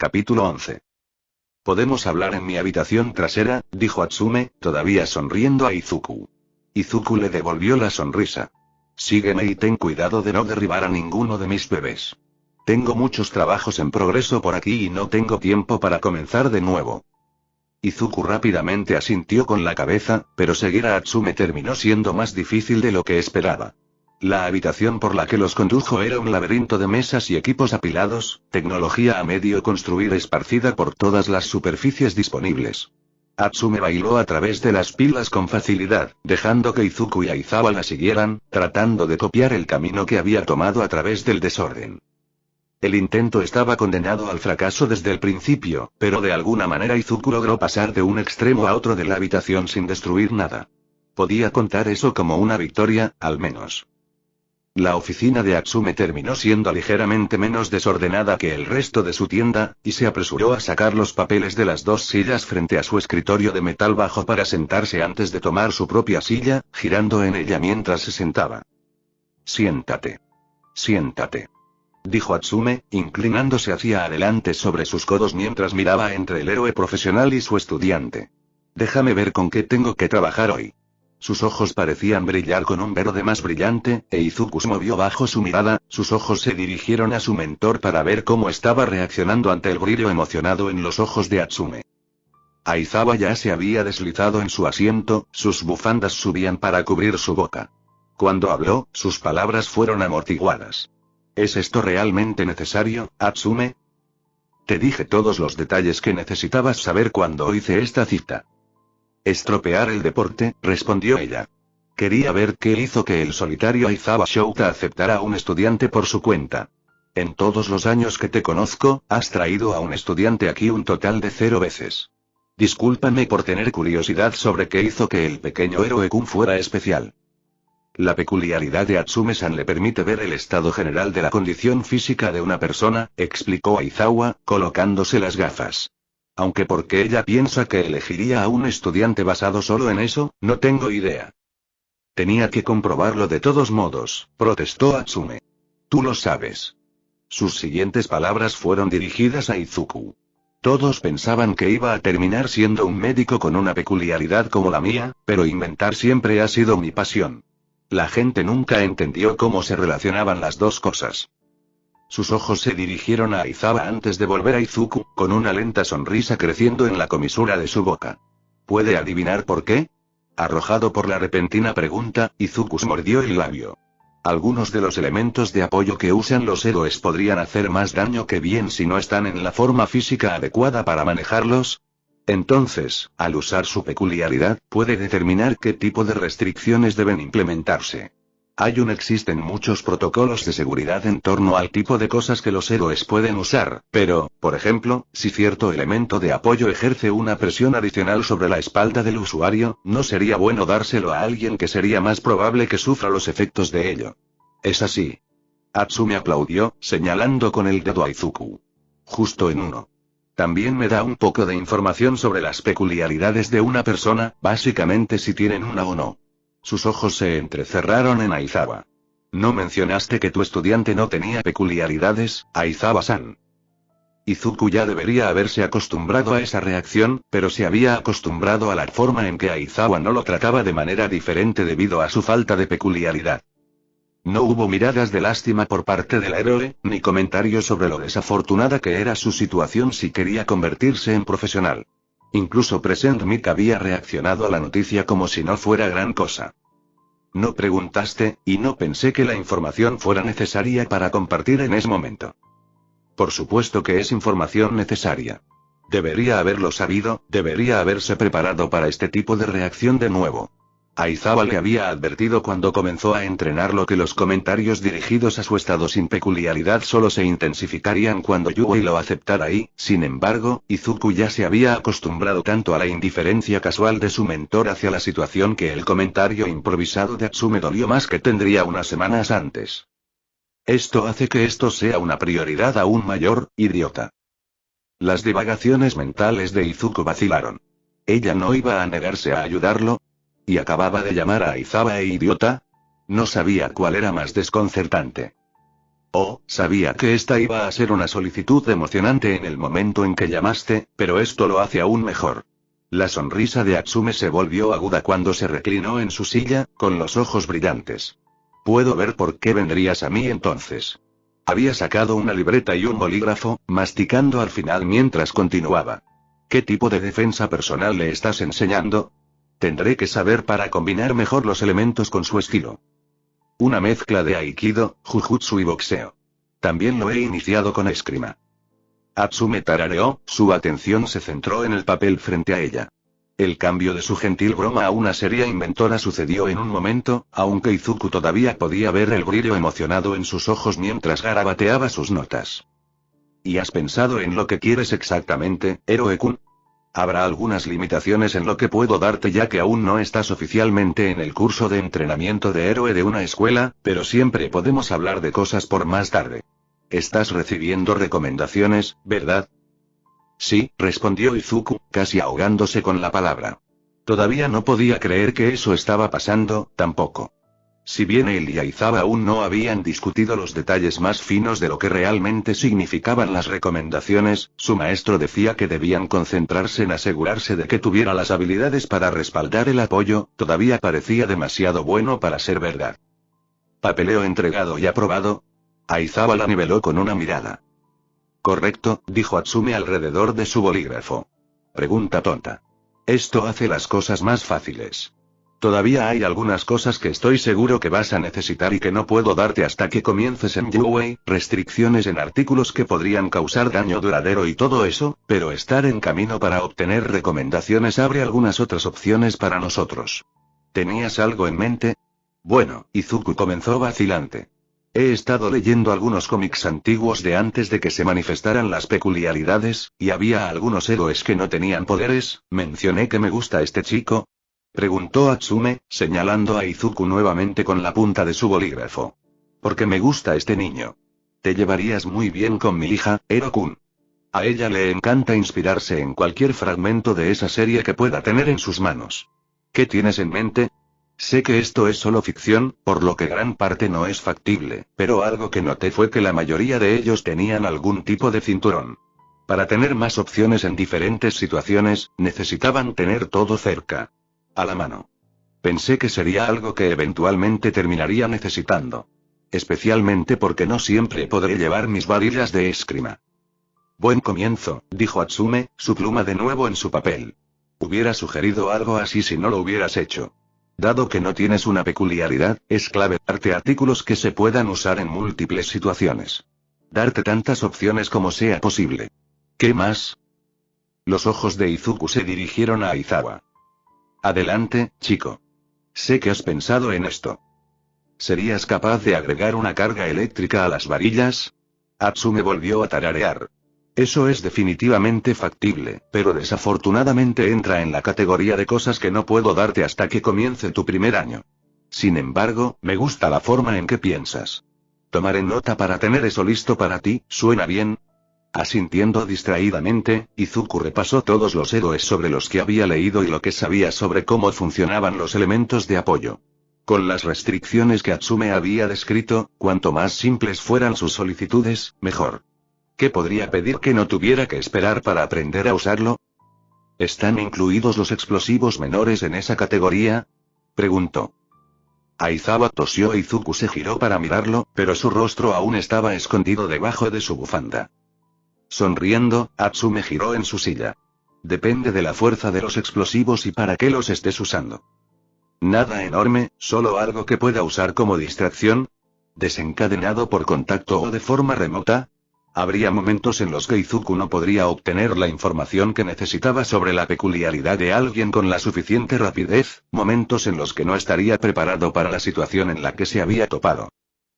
Capítulo 11. Podemos hablar en mi habitación trasera, dijo Atsume, todavía sonriendo a Izuku. Izuku le devolvió la sonrisa. Sígueme y ten cuidado de no derribar a ninguno de mis bebés. Tengo muchos trabajos en progreso por aquí y no tengo tiempo para comenzar de nuevo. Izuku rápidamente asintió con la cabeza, pero seguir a Atsume terminó siendo más difícil de lo que esperaba. La habitación por la que los condujo era un laberinto de mesas y equipos apilados, tecnología a medio construir esparcida por todas las superficies disponibles. Atsume bailó a través de las pilas con facilidad, dejando que Izuku y Aizawa la siguieran, tratando de copiar el camino que había tomado a través del desorden. El intento estaba condenado al fracaso desde el principio, pero de alguna manera Izuku logró pasar de un extremo a otro de la habitación sin destruir nada. Podía contar eso como una victoria, al menos. La oficina de Atsume terminó siendo ligeramente menos desordenada que el resto de su tienda, y se apresuró a sacar los papeles de las dos sillas frente a su escritorio de metal bajo para sentarse antes de tomar su propia silla, girando en ella mientras se sentaba. Siéntate. Siéntate. Dijo Atsume, inclinándose hacia adelante sobre sus codos mientras miraba entre el héroe profesional y su estudiante. Déjame ver con qué tengo que trabajar hoy. Sus ojos parecían brillar con un verde más brillante, e Izuku se movió bajo su mirada, sus ojos se dirigieron a su mentor para ver cómo estaba reaccionando ante el brillo emocionado en los ojos de Atsume. Aizawa ya se había deslizado en su asiento, sus bufandas subían para cubrir su boca. Cuando habló, sus palabras fueron amortiguadas. ¿Es esto realmente necesario, Atsume? Te dije todos los detalles que necesitabas saber cuando hice esta cita. Estropear el deporte, respondió ella. Quería ver qué hizo que el solitario Aizawa Shouta aceptara a un estudiante por su cuenta. En todos los años que te conozco, has traído a un estudiante aquí un total de 0 veces. Discúlpame por tener curiosidad sobre qué hizo que el pequeño héroe Kun fuera especial. La peculiaridad de Atsume-san le permite ver el estado general de la condición física de una persona, explicó Aizawa, colocándose las gafas. Aunque porque ella piensa que elegiría a un estudiante basado solo en eso, no tengo idea. Tenía que comprobarlo de todos modos, protestó Atsume. Tú lo sabes. Sus siguientes palabras fueron dirigidas a Izuku. Todos pensaban que iba a terminar siendo un médico con una peculiaridad como la mía, pero inventar siempre ha sido mi pasión. La gente nunca entendió cómo se relacionaban las dos cosas. Sus ojos se dirigieron a Aizawa antes de volver a Izuku, con una lenta sonrisa creciendo en la comisura de su boca. ¿Puede adivinar por qué? Arrojado por la repentina pregunta, Izuku se mordió el labio. Algunos de los elementos de apoyo que usan los héroes podrían hacer más daño que bien si no están en la forma física adecuada para manejarlos. Entonces, al usar su peculiaridad, puede determinar qué tipo de restricciones deben implementarse. Existen muchos protocolos de seguridad en torno al tipo de cosas que los héroes pueden usar, pero, por ejemplo, si cierto elemento de apoyo ejerce una presión adicional sobre la espalda del usuario, no sería bueno dárselo a alguien que sería más probable que sufra los efectos de ello. Es así. Atsume aplaudió, señalando con el dedo a Izuku. Justo en uno. También me da un poco de información sobre las peculiaridades de una persona, básicamente si tienen una o no. Sus ojos se entrecerraron en Aizawa. ¿No mencionaste que tu estudiante no tenía peculiaridades, Aizawa-san? Izuku ya debería haberse acostumbrado a esa reacción, pero se había acostumbrado a la forma en que Aizawa no lo trataba de manera diferente debido a su falta de peculiaridad. No hubo miradas de lástima por parte del héroe, ni comentarios sobre lo desafortunada que era su situación si quería convertirse en profesional. Incluso Present Mic había reaccionado a la noticia como si no fuera gran cosa. No preguntaste, y no pensé que la información fuera necesaria para compartir en ese momento. Por supuesto que es información necesaria. Debería haberlo sabido, debería haberse preparado para este tipo de reacción de nuevo. Aizawa le había advertido cuando comenzó a entrenarlo que los comentarios dirigidos a su estado sin peculiaridad solo se intensificarían cuando Yui lo aceptara y, sin embargo, Izuku ya se había acostumbrado tanto a la indiferencia casual de su mentor hacia la situación que el comentario improvisado de Atsume dolió más que tendría unas semanas antes. Esto hace que esto sea una prioridad aún mayor, idiota. Las divagaciones mentales de Izuku vacilaron. Ella no iba a negarse a ayudarlo. ¿Y acababa de llamar a Aizawa idiota? No sabía cuál era más desconcertante. Oh, sabía que esta iba a ser una solicitud emocionante en el momento en que llamaste, pero esto lo hace aún mejor. La sonrisa de Atsume se volvió aguda cuando se reclinó en su silla, con los ojos brillantes. Puedo ver por qué vendrías a mí entonces. Había sacado una libreta y un bolígrafo, masticando al final mientras continuaba. ¿Qué tipo de defensa personal le estás enseñando? Tendré que saber para combinar mejor los elementos con su estilo. Una mezcla de aikido, jujutsu y boxeo. También lo he iniciado con esgrima. Atsume tarareó, su atención se centró en el papel frente a ella. El cambio de su gentil broma a una seria inventora sucedió en un momento, aunque Izuku todavía podía ver el brillo emocionado en sus ojos mientras garabateaba sus notas. ¿Y has pensado en lo que quieres exactamente, Héroe-kun? Habrá algunas limitaciones en lo que puedo darte ya que aún no estás oficialmente en el curso de entrenamiento de héroe de una escuela, pero siempre podemos hablar de cosas por más tarde. Estás recibiendo recomendaciones, ¿verdad? Sí, respondió Izuku, casi ahogándose con la palabra. Todavía no podía creer que eso estaba pasando, tampoco. Si bien él y Aizawa aún no habían discutido los detalles más finos de lo que realmente significaban las recomendaciones, su maestro decía que debían concentrarse en asegurarse de que tuviera las habilidades para respaldar el apoyo, todavía parecía demasiado bueno para ser verdad. ¿Papeleo entregado y aprobado? Aizawa la niveló con una mirada. Correcto, dijo Atsume alrededor de su bolígrafo. Pregunta tonta. Esto hace las cosas más fáciles. Todavía hay algunas cosas que estoy seguro que vas a necesitar y que no puedo darte hasta que comiences en Yuwei, restricciones en artículos que podrían causar daño duradero y todo eso, pero estar en camino para obtener recomendaciones abre algunas otras opciones para nosotros. ¿Tenías algo en mente? Bueno, Izuku comenzó vacilante. He estado leyendo algunos cómics antiguos de antes de que se manifestaran las peculiaridades, y había algunos héroes que no tenían poderes. ¿Mencioné que me gusta este chico? Preguntó Atsume, señalando a Izuku nuevamente con la punta de su bolígrafo. Porque me gusta este niño. Te llevarías muy bien con mi hija, Ero-kun. A ella le encanta inspirarse en cualquier fragmento de esa serie que pueda tener en sus manos. ¿Qué tienes en mente? Sé que esto es solo ficción, por lo que gran parte no es factible, pero algo que noté fue que la mayoría de ellos tenían algún tipo de cinturón. Para tener más opciones en diferentes situaciones, necesitaban tener todo cerca. A la mano. Pensé que sería algo que eventualmente terminaría necesitando. Especialmente porque no siempre podré llevar mis varillas de esgrima. Buen comienzo, dijo Atsume, su pluma de nuevo en su papel. Hubiera sugerido algo así si no lo hubieras hecho. Dado que no tienes una peculiaridad, es clave darte artículos que se puedan usar en múltiples situaciones. Darte tantas opciones como sea posible. ¿Qué más? Los ojos de Izuku se dirigieron a Aizawa. Adelante, chico. Sé que has pensado en esto. ¿Serías capaz de agregar una carga eléctrica a las varillas? Atsume volvió a tararear. Eso es definitivamente factible, pero desafortunadamente entra en la categoría de cosas que no puedo darte hasta que comience tu primer año. Sin embargo, me gusta la forma en que piensas. Tomaré nota para tener eso listo para ti, ¿suena bien? Asintiendo distraídamente, Izuku repasó todos los héroes sobre los que había leído y lo que sabía sobre cómo funcionaban los elementos de apoyo. Con las restricciones que Atsume había descrito, cuanto más simples fueran sus solicitudes, mejor. ¿Qué podría pedir que no tuviera que esperar para aprender a usarlo? ¿Están incluidos los explosivos menores en esa categoría? Preguntó. Aizawa tosió e Izuku se giró para mirarlo, pero su rostro aún estaba escondido debajo de su bufanda. Sonriendo, Atsume giró en su silla. Depende de la fuerza de los explosivos y para qué los estés usando. Nada enorme, solo algo que pueda usar como distracción. ¿Desencadenado por contacto o de forma remota? Habría momentos en los que Izuku no podría obtener la información que necesitaba sobre la peculiaridad de alguien con la suficiente rapidez, momentos en los que no estaría preparado para la situación en la que se había topado.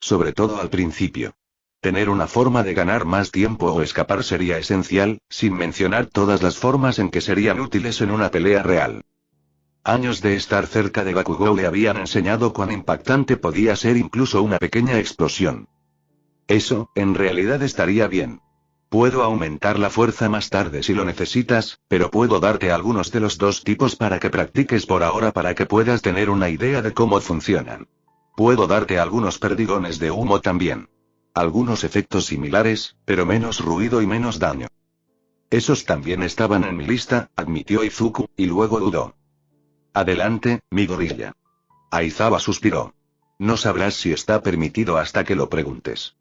Sobre todo al principio. Tener una forma de ganar más tiempo o escapar sería esencial, sin mencionar todas las formas en que serían útiles en una pelea real. Años de estar cerca de Bakugou le habían enseñado cuán impactante podía ser incluso una pequeña explosión. Eso, en realidad estaría bien. Puedo aumentar la fuerza más tarde si lo necesitas, pero puedo darte algunos de los dos tipos para que practiques por ahora para que puedas tener una idea de cómo funcionan. Puedo darte algunos perdigones de humo también. Algunos efectos similares, pero menos ruido y menos daño. Esos también estaban en mi lista, admitió Izuku, y luego dudó. Adelante, mi gorilla. Aizawa suspiró. No sabrás si está permitido hasta que lo preguntes.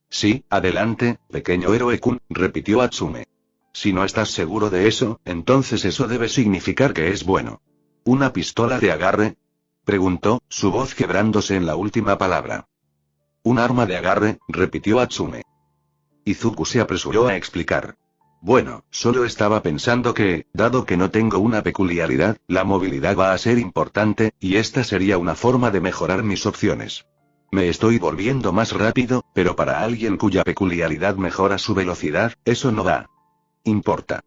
Sí, adelante, pequeño héroe-kun, repitió Atsume. Si no estás seguro de eso, entonces eso debe significar que es bueno. ¿Una pistola de agarre? Preguntó, su voz quebrándose en la última palabra. Un arma de agarre, repitió Atsume. Izuku se apresuró a explicar. Bueno, solo estaba pensando que, dado que no tengo una peculiaridad, la movilidad va a ser importante, y esta sería una forma de mejorar mis opciones. Me estoy volviendo más rápido, pero para alguien cuya peculiaridad mejora su velocidad, eso no da. Importa.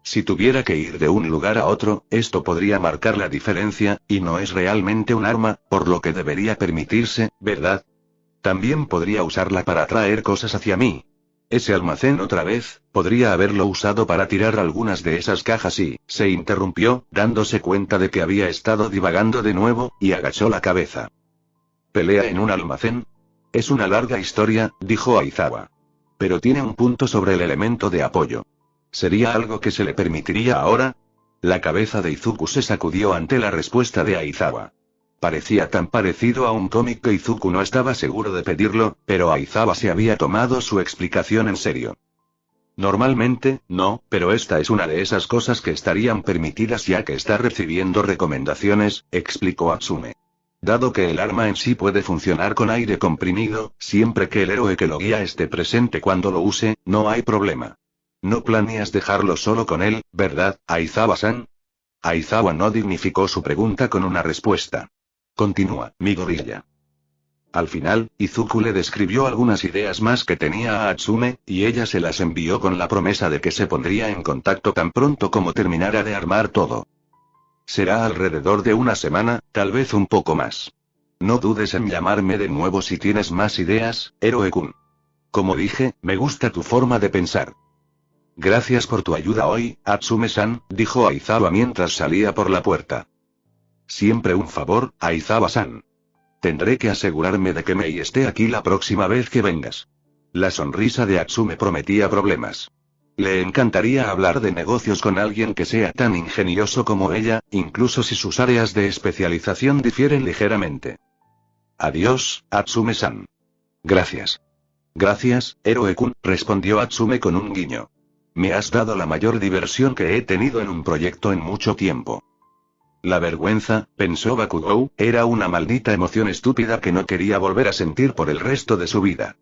Si tuviera que ir de un lugar a otro, esto podría marcar la diferencia, y no es realmente un arma, por lo que debería permitirse, ¿verdad? También podría usarla para traer cosas hacia mí. Ese almacén otra vez, podría haberlo usado para tirar algunas de esas cajas y, se interrumpió, dándose cuenta de que había estado divagando de nuevo, y agachó la cabeza. ¿Pelea en un almacén? Es una larga historia, dijo Aizawa. Pero tiene un punto sobre el elemento de apoyo. ¿Sería algo que se le permitiría ahora? La cabeza de Izuku se sacudió ante la respuesta de Aizawa. Parecía tan parecido a un cómic que Izuku no estaba seguro de pedirlo, pero Aizawa se había tomado su explicación en serio. Normalmente, no, pero esta es una de esas cosas que estarían permitidas ya que está recibiendo recomendaciones, explicó Atsume. Dado que el arma en sí puede funcionar con aire comprimido, siempre que el héroe que lo guía esté presente cuando lo use, no hay problema. No planeas dejarlo solo con él, ¿verdad, Aizawa-san? Aizawa no dignificó su pregunta con una respuesta. Continúa, mi gorilla. Al final, Izuku le describió algunas ideas más que tenía a Atsume, y ella se las envió con la promesa de que se pondría en contacto tan pronto como terminara de armar todo. Será alrededor de una semana, tal vez un poco más. No dudes en llamarme de nuevo si tienes más ideas, héroe-kun. Como dije, me gusta tu forma de pensar. Gracias por tu ayuda hoy, Atsume-san, dijo Aizawa mientras salía por la puerta. Siempre un favor, Aizawa-san. Tendré que asegurarme de que Mei esté aquí la próxima vez que vengas. La sonrisa de Atsume prometía problemas. Le encantaría hablar de negocios con alguien que sea tan ingenioso como ella, incluso si sus áreas de especialización difieren ligeramente. Adiós, Atsume-san. Gracias. Gracias, héroe-kun, respondió Atsume con un guiño. Me has dado la mayor diversión que he tenido en un proyecto en mucho tiempo. La vergüenza, pensó Bakugou, era una maldita emoción estúpida que no quería volver a sentir por el resto de su vida.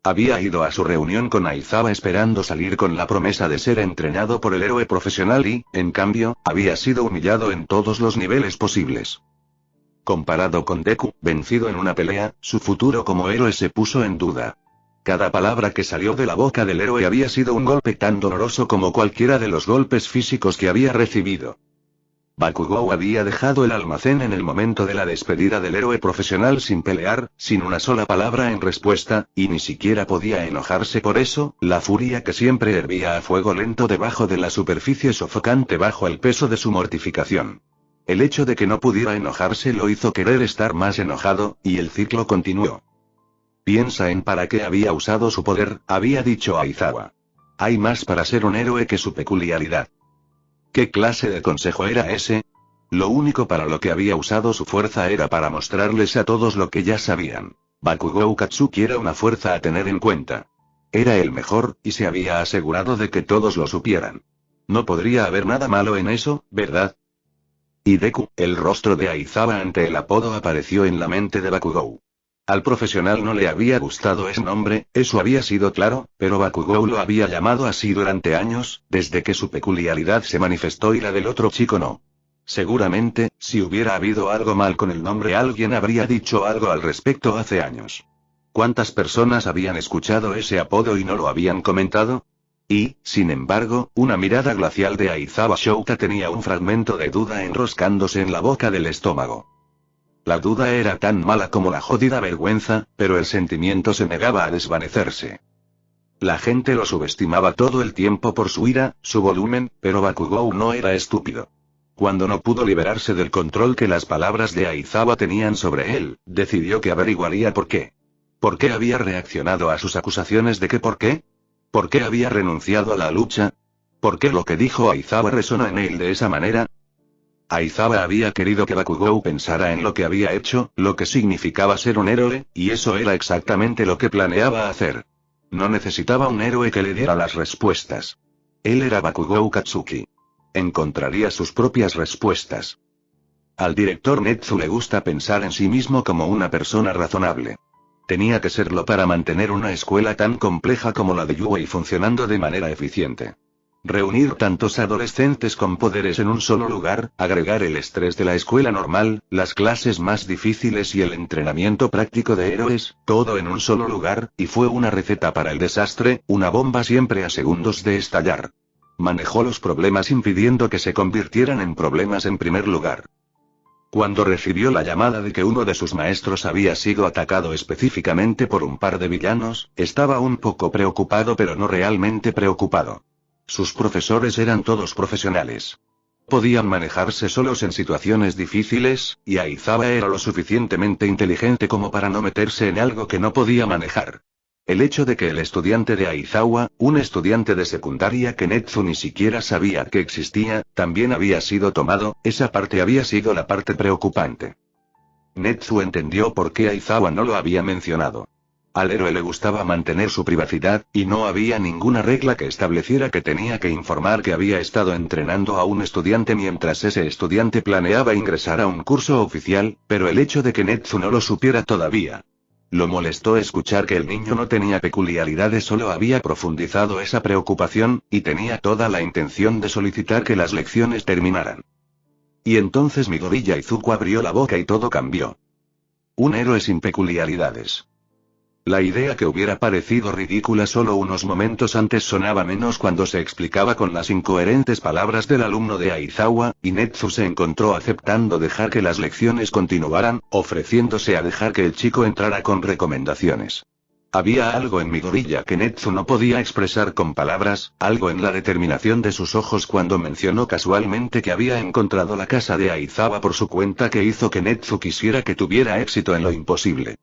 Había ido a su reunión con Aizawa esperando salir con la promesa de ser entrenado por el héroe profesional y, en cambio, había sido humillado en todos los niveles posibles. Comparado con Deku, vencido en una pelea, su futuro como héroe se puso en duda. Cada palabra que salió de la boca del héroe había sido un golpe tan doloroso como cualquiera de los golpes físicos que había recibido. Bakugou había dejado el almacén en el momento de la despedida del héroe profesional sin pelear, sin una sola palabra en respuesta, y ni siquiera podía enojarse por eso, la furia que siempre hervía a fuego lento debajo de la superficie sofocante bajo el peso de su mortificación. El hecho de que no pudiera enojarse lo hizo querer estar más enojado, y el ciclo continuó. Piensa en para qué había usado su poder, había dicho Aizawa. Hay más para ser un héroe que su peculiaridad. ¿Qué clase de consejo era ese? Lo único para lo que había usado su fuerza era para mostrarles a todos lo que ya sabían. Bakugou Katsuki era una fuerza a tener en cuenta. Era el mejor, y se había asegurado de que todos lo supieran. No podría haber nada malo en eso, ¿verdad? Y Deku, el rostro de Aizawa ante el apodo apareció en la mente de Bakugou. Al profesional no le había gustado ese nombre, eso había sido claro, pero Bakugou lo había llamado así durante años, desde que su peculiaridad se manifestó y la del otro chico no. Seguramente, si hubiera habido algo mal con el nombre alguien habría dicho algo al respecto hace años. ¿Cuántas personas habían escuchado ese apodo y no lo habían comentado? Y, sin embargo, una mirada glacial de Aizawa Shouta tenía un fragmento de duda enroscándose en la boca del estómago. La duda era tan mala como la jodida vergüenza, pero el sentimiento se negaba a desvanecerse. La gente lo subestimaba todo el tiempo por su ira, su volumen, pero Bakugou no era estúpido. Cuando no pudo liberarse del control que las palabras de Aizawa tenían sobre él, decidió que averiguaría por qué. ¿Por qué había reaccionado a sus acusaciones de que por qué? ¿Por qué había renunciado a la lucha? ¿Por qué lo que dijo Aizawa resonó en él de esa manera? Aizawa había querido que Bakugou pensara en lo que había hecho, lo que significaba ser un héroe, y eso era exactamente lo que planeaba hacer. No necesitaba un héroe que le diera las respuestas. Él era Bakugou Katsuki. Encontraría sus propias respuestas. Al director Netsu le gusta pensar en sí mismo como una persona razonable. Tenía que serlo para mantener una escuela tan compleja como la de Yuei funcionando de manera eficiente. Reunir tantos adolescentes con poderes en un solo lugar, agregar el estrés de la escuela normal, las clases más difíciles y el entrenamiento práctico de héroes, todo en un solo lugar, y fue una receta para el desastre, una bomba siempre a segundos de estallar. Manejó los problemas impidiendo que se convirtieran en problemas en primer lugar. Cuando recibió la llamada de que uno de sus maestros había sido atacado específicamente por un par de villanos, estaba un poco preocupado pero no realmente preocupado. Sus profesores eran todos profesionales. Podían manejarse solos en situaciones difíciles, y Aizawa era lo suficientemente inteligente como para no meterse en algo que no podía manejar. El hecho de que el estudiante de Aizawa, un estudiante de secundaria que Netsu ni siquiera sabía que existía, también había sido tomado, esa parte había sido la parte preocupante. Netsu entendió por qué Aizawa no lo había mencionado. Al héroe le gustaba mantener su privacidad, y no había ninguna regla que estableciera que tenía que informar que había estado entrenando a un estudiante mientras ese estudiante planeaba ingresar a un curso oficial, pero el hecho de que Netsu no lo supiera todavía. Lo molestó escuchar que el niño no tenía peculiaridades, solo había profundizado esa preocupación, y tenía toda la intención de solicitar que las lecciones terminaran. Y entonces Midoriya Izuku abrió la boca y todo cambió. Un héroe sin peculiaridades. La idea que hubiera parecido ridícula solo unos momentos antes sonaba menos cuando se explicaba con las incoherentes palabras del alumno de Aizawa, y Netsu se encontró aceptando dejar que las lecciones continuaran, ofreciéndose a dejar que el chico entrara con recomendaciones. Había algo en Midoriya que Netsu no podía expresar con palabras, algo en la determinación de sus ojos cuando mencionó casualmente que había encontrado la casa de Aizawa por su cuenta que hizo que Netsu quisiera que tuviera éxito en lo imposible.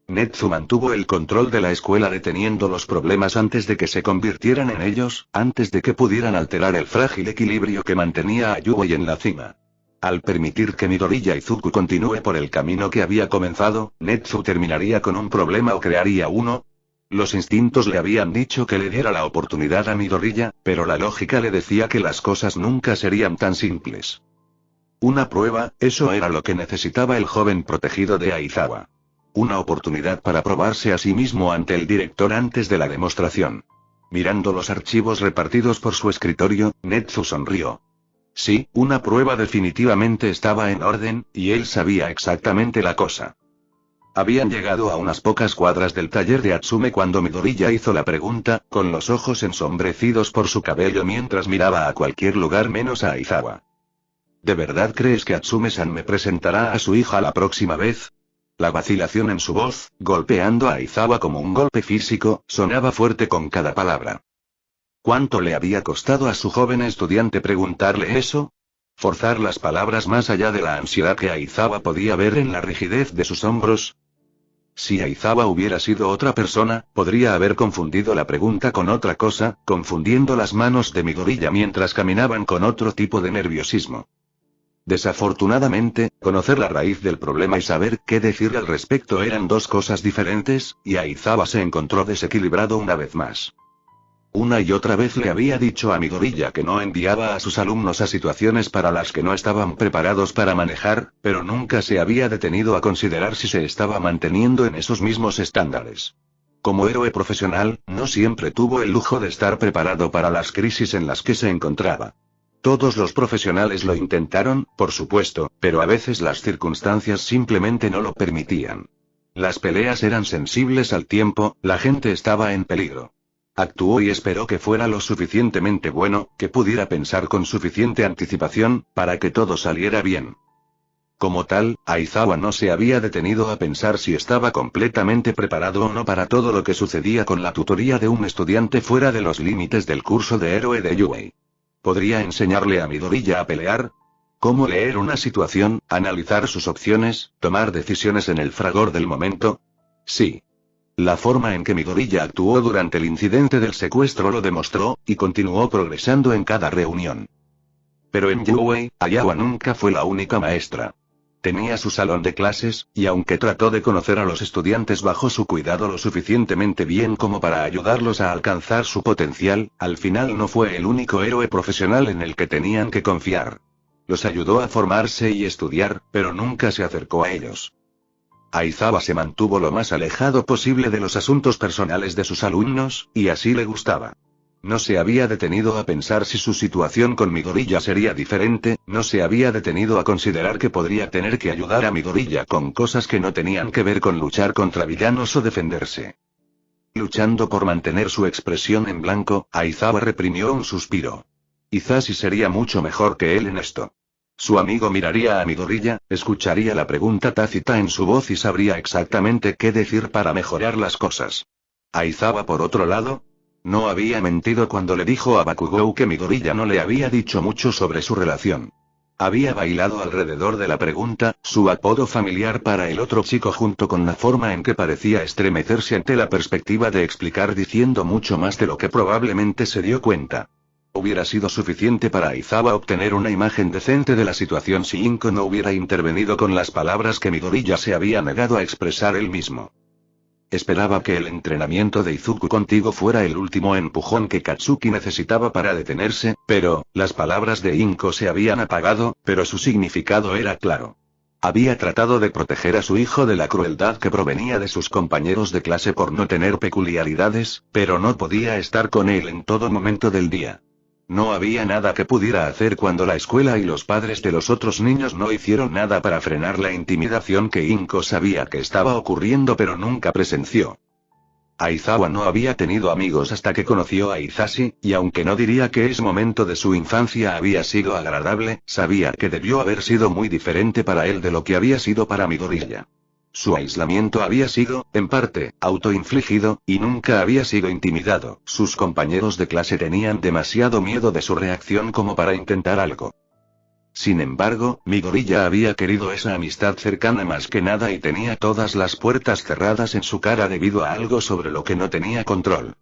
Netsu mantuvo el control de la escuela deteniendo los problemas antes de que se convirtieran en ellos, antes de que pudieran alterar el frágil equilibrio que mantenía a Yuei en la cima. Al permitir que Midoriya Izuku continúe por el camino que había comenzado, Netsu terminaría con un problema o crearía uno. Los instintos le habían dicho que le diera la oportunidad a Midoriya, pero la lógica le decía que las cosas nunca serían tan simples. Una prueba, eso era lo que necesitaba el joven protegido de Aizawa. Una oportunidad para probarse a sí mismo ante el director antes de la demostración. Mirando los archivos repartidos por su escritorio, Netsu sonrió. Sí, una prueba definitivamente estaba en orden, y él sabía exactamente la cosa. Habían llegado a unas pocas cuadras del taller de Atsume cuando Midoriya hizo la pregunta, con los ojos ensombrecidos por su cabello mientras miraba a cualquier lugar menos a Aizawa. ¿De verdad crees que Atsume-san me presentará a su hija la próxima vez? La vacilación en su voz, golpeando a Aizawa como un golpe físico, sonaba fuerte con cada palabra. ¿Cuánto le había costado a su joven estudiante preguntarle eso? Forzar las palabras más allá de la ansiedad que Aizawa podía ver en la rigidez de sus hombros. Si Aizawa hubiera sido otra persona, podría haber confundido la pregunta con otra cosa, confundiendo las manos de Midoriya mientras caminaban con otro tipo de nerviosismo. Desafortunadamente, conocer la raíz del problema y saber qué decir al respecto eran dos cosas diferentes, y Aizawa se encontró desequilibrado una vez más. Una y otra vez le había dicho a Midoriya que no enviaba a sus alumnos a situaciones para las que no estaban preparados para manejar, pero nunca se había detenido a considerar si se estaba manteniendo en esos mismos estándares. Como héroe profesional, no siempre tuvo el lujo de estar preparado para las crisis en las que se encontraba. Todos los profesionales lo intentaron, por supuesto, pero a veces las circunstancias simplemente no lo permitían. Las peleas eran sensibles al tiempo, la gente estaba en peligro. Actuó y esperó que fuera lo suficientemente bueno, que pudiera pensar con suficiente anticipación, para que todo saliera bien. Como tal, Aizawa no se había detenido a pensar si estaba completamente preparado o no para todo lo que sucedía con la tutoría de un estudiante fuera de los límites del curso de héroe de Yuei. ¿Podría enseñarle a Midoriya a pelear? ¿Cómo leer una situación, analizar sus opciones, tomar decisiones en el fragor del momento? Sí. La forma en que Midoriya actuó durante el incidente del secuestro lo demostró, y continuó progresando en cada reunión. Pero en Yuwei, Ayawa nunca fue la única maestra. Tenía su salón de clases, y aunque trató de conocer a los estudiantes bajo su cuidado lo suficientemente bien como para ayudarlos a alcanzar su potencial, al final no fue el único héroe profesional en el que tenían que confiar. Los ayudó a formarse y estudiar, pero nunca se acercó a ellos. Aizawa se mantuvo lo más alejado posible de los asuntos personales de sus alumnos, y así le gustaba. No se había detenido a pensar si su situación con Midoriya sería diferente, no se había detenido a considerar que podría tener que ayudar a Midoriya con cosas que no tenían que ver con luchar contra villanos o defenderse. Luchando por mantener su expresión en blanco, Aizawa reprimió un suspiro. Hisashi sería mucho mejor que él en esto. Su amigo miraría a Midoriya, escucharía la pregunta tácita en su voz y sabría exactamente qué decir para mejorar las cosas. Aizawa, por otro lado, no había mentido cuando le dijo a Bakugou que Midoriya no le había dicho mucho sobre su relación. Había bailado alrededor de la pregunta, su apodo familiar para el otro chico junto con la forma en que parecía estremecerse ante la perspectiva de explicar diciendo mucho más de lo que probablemente se dio cuenta. Hubiera sido suficiente para Aizawa obtener una imagen decente de la situación si Inko no hubiera intervenido con las palabras que Midoriya se había negado a expresar él mismo. Esperaba que el entrenamiento de Izuku contigo fuera el último empujón que Katsuki necesitaba para detenerse, pero, las palabras de Inko se habían apagado, pero su significado era claro. Había tratado de proteger a su hijo de la crueldad que provenía de sus compañeros de clase por no tener peculiaridades, pero no podía estar con él en todo momento del día. No había nada que pudiera hacer cuando la escuela y los padres de los otros niños no hicieron nada para frenar la intimidación que Inko sabía que estaba ocurriendo pero nunca presenció. Aizawa no había tenido amigos hasta que conoció a Hisashi, y aunque no diría que ese momento de su infancia había sido agradable, sabía que debió haber sido muy diferente para él de lo que había sido para Midoriya. Su aislamiento había sido, en parte, autoinfligido, y nunca había sido intimidado. Sus compañeros de clase tenían demasiado miedo de su reacción como para intentar algo. Sin embargo, Midoriya había querido esa amistad cercana más que nada y tenía todas las puertas cerradas en su cara debido a algo sobre lo que no tenía control.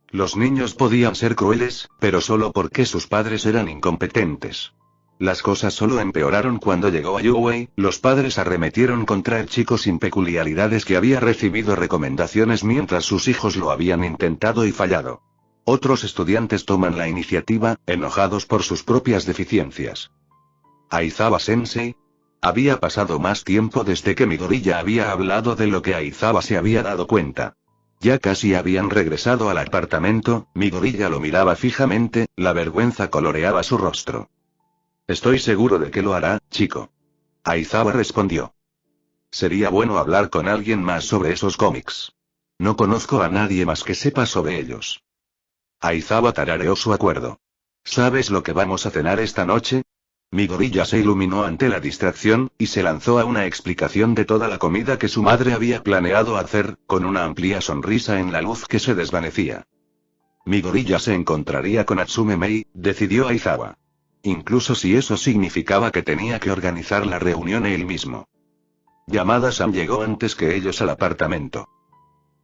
Los niños podían ser crueles, pero solo porque sus padres eran incompetentes. Las cosas solo empeoraron cuando llegó a Yuwei, los padres arremetieron contra el chico sin peculiaridades que había recibido recomendaciones mientras sus hijos lo habían intentado y fallado. Otros estudiantes toman la iniciativa, enojados por sus propias deficiencias. Aizawa-sensei. Había pasado más tiempo desde que Midoriya había hablado de lo que Aizawa se había dado cuenta. Ya casi habían regresado al apartamento, Midoriya lo miraba fijamente, la vergüenza coloreaba su rostro. Estoy seguro de que lo hará, chico. Aizawa respondió. Sería bueno hablar con alguien más sobre esos cómics. No conozco a nadie más que sepa sobre ellos. Aizawa tarareó su acuerdo. ¿Sabes lo que vamos a cenar esta noche? Midoriya se iluminó ante la distracción, y se lanzó a una explicación de toda la comida que su madre había planeado hacer, con una amplia sonrisa en la luz que se desvanecía. Midoriya se encontraría con Atsume Mei, decidió Aizawa. Incluso si eso significaba que tenía que organizar la reunión él mismo. Yamada-san llegó antes que ellos al apartamento.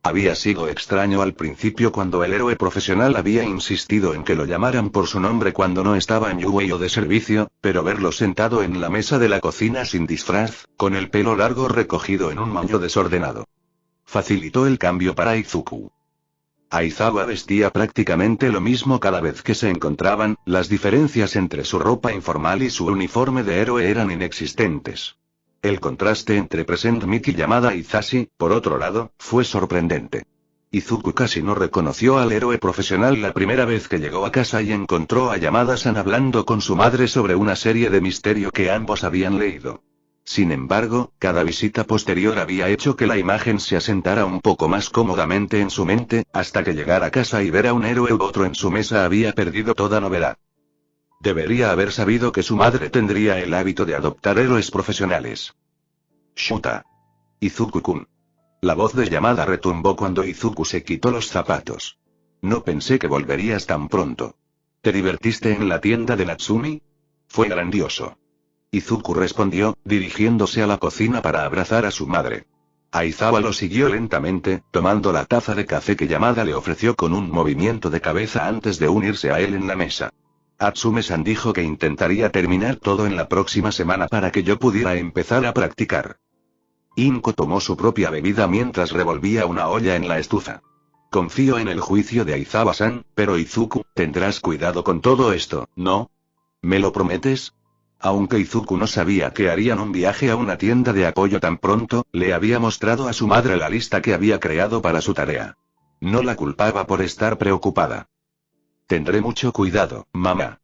Había sido extraño al principio cuando el héroe profesional había insistido en que lo llamaran por su nombre cuando no estaba en Yuwei o de servicio, pero verlo sentado en la mesa de la cocina sin disfraz, con el pelo largo recogido en un moño desordenado, facilitó el cambio para Izuku. Aizawa vestía prácticamente lo mismo cada vez que se encontraban, las diferencias entre su ropa informal y su uniforme de héroe eran inexistentes. El contraste entre Present Mickey y Yamada Hisashi, por otro lado, fue sorprendente. Izuku casi no reconoció al héroe profesional la primera vez que llegó a casa y encontró a Yamada-san hablando con su madre sobre una serie de misterio que ambos habían leído. Sin embargo, cada visita posterior había hecho que la imagen se asentara un poco más cómodamente en su mente, hasta que llegar a casa y ver a un héroe u otro en su mesa había perdido toda novedad. Debería haber sabido que su madre tendría el hábito de adoptar héroes profesionales. Shuta. Izuku-kun. La voz de Yamada retumbó cuando Izuku se quitó los zapatos. No pensé que volverías tan pronto. ¿Te divertiste en la tienda de Natsumi? Fue grandioso. Izuku respondió, dirigiéndose a la cocina para abrazar a su madre. Aizawa lo siguió lentamente, tomando la taza de café que Yamada le ofreció con un movimiento de cabeza antes de unirse a él en la mesa. Atsume-san dijo que intentaría terminar todo en la próxima semana para que yo pudiera empezar a practicar. Inko tomó su propia bebida mientras revolvía una olla en la estufa. Confío en el juicio de Aizawa-san, pero Izuku, tendrás cuidado con todo esto, ¿no? ¿Me lo prometes? Aunque Izuku no sabía que harían un viaje a una tienda de apoyo tan pronto, le había mostrado a su madre la lista que había creado para su tarea. No la culpaba por estar preocupada. Tendré mucho cuidado, mamá.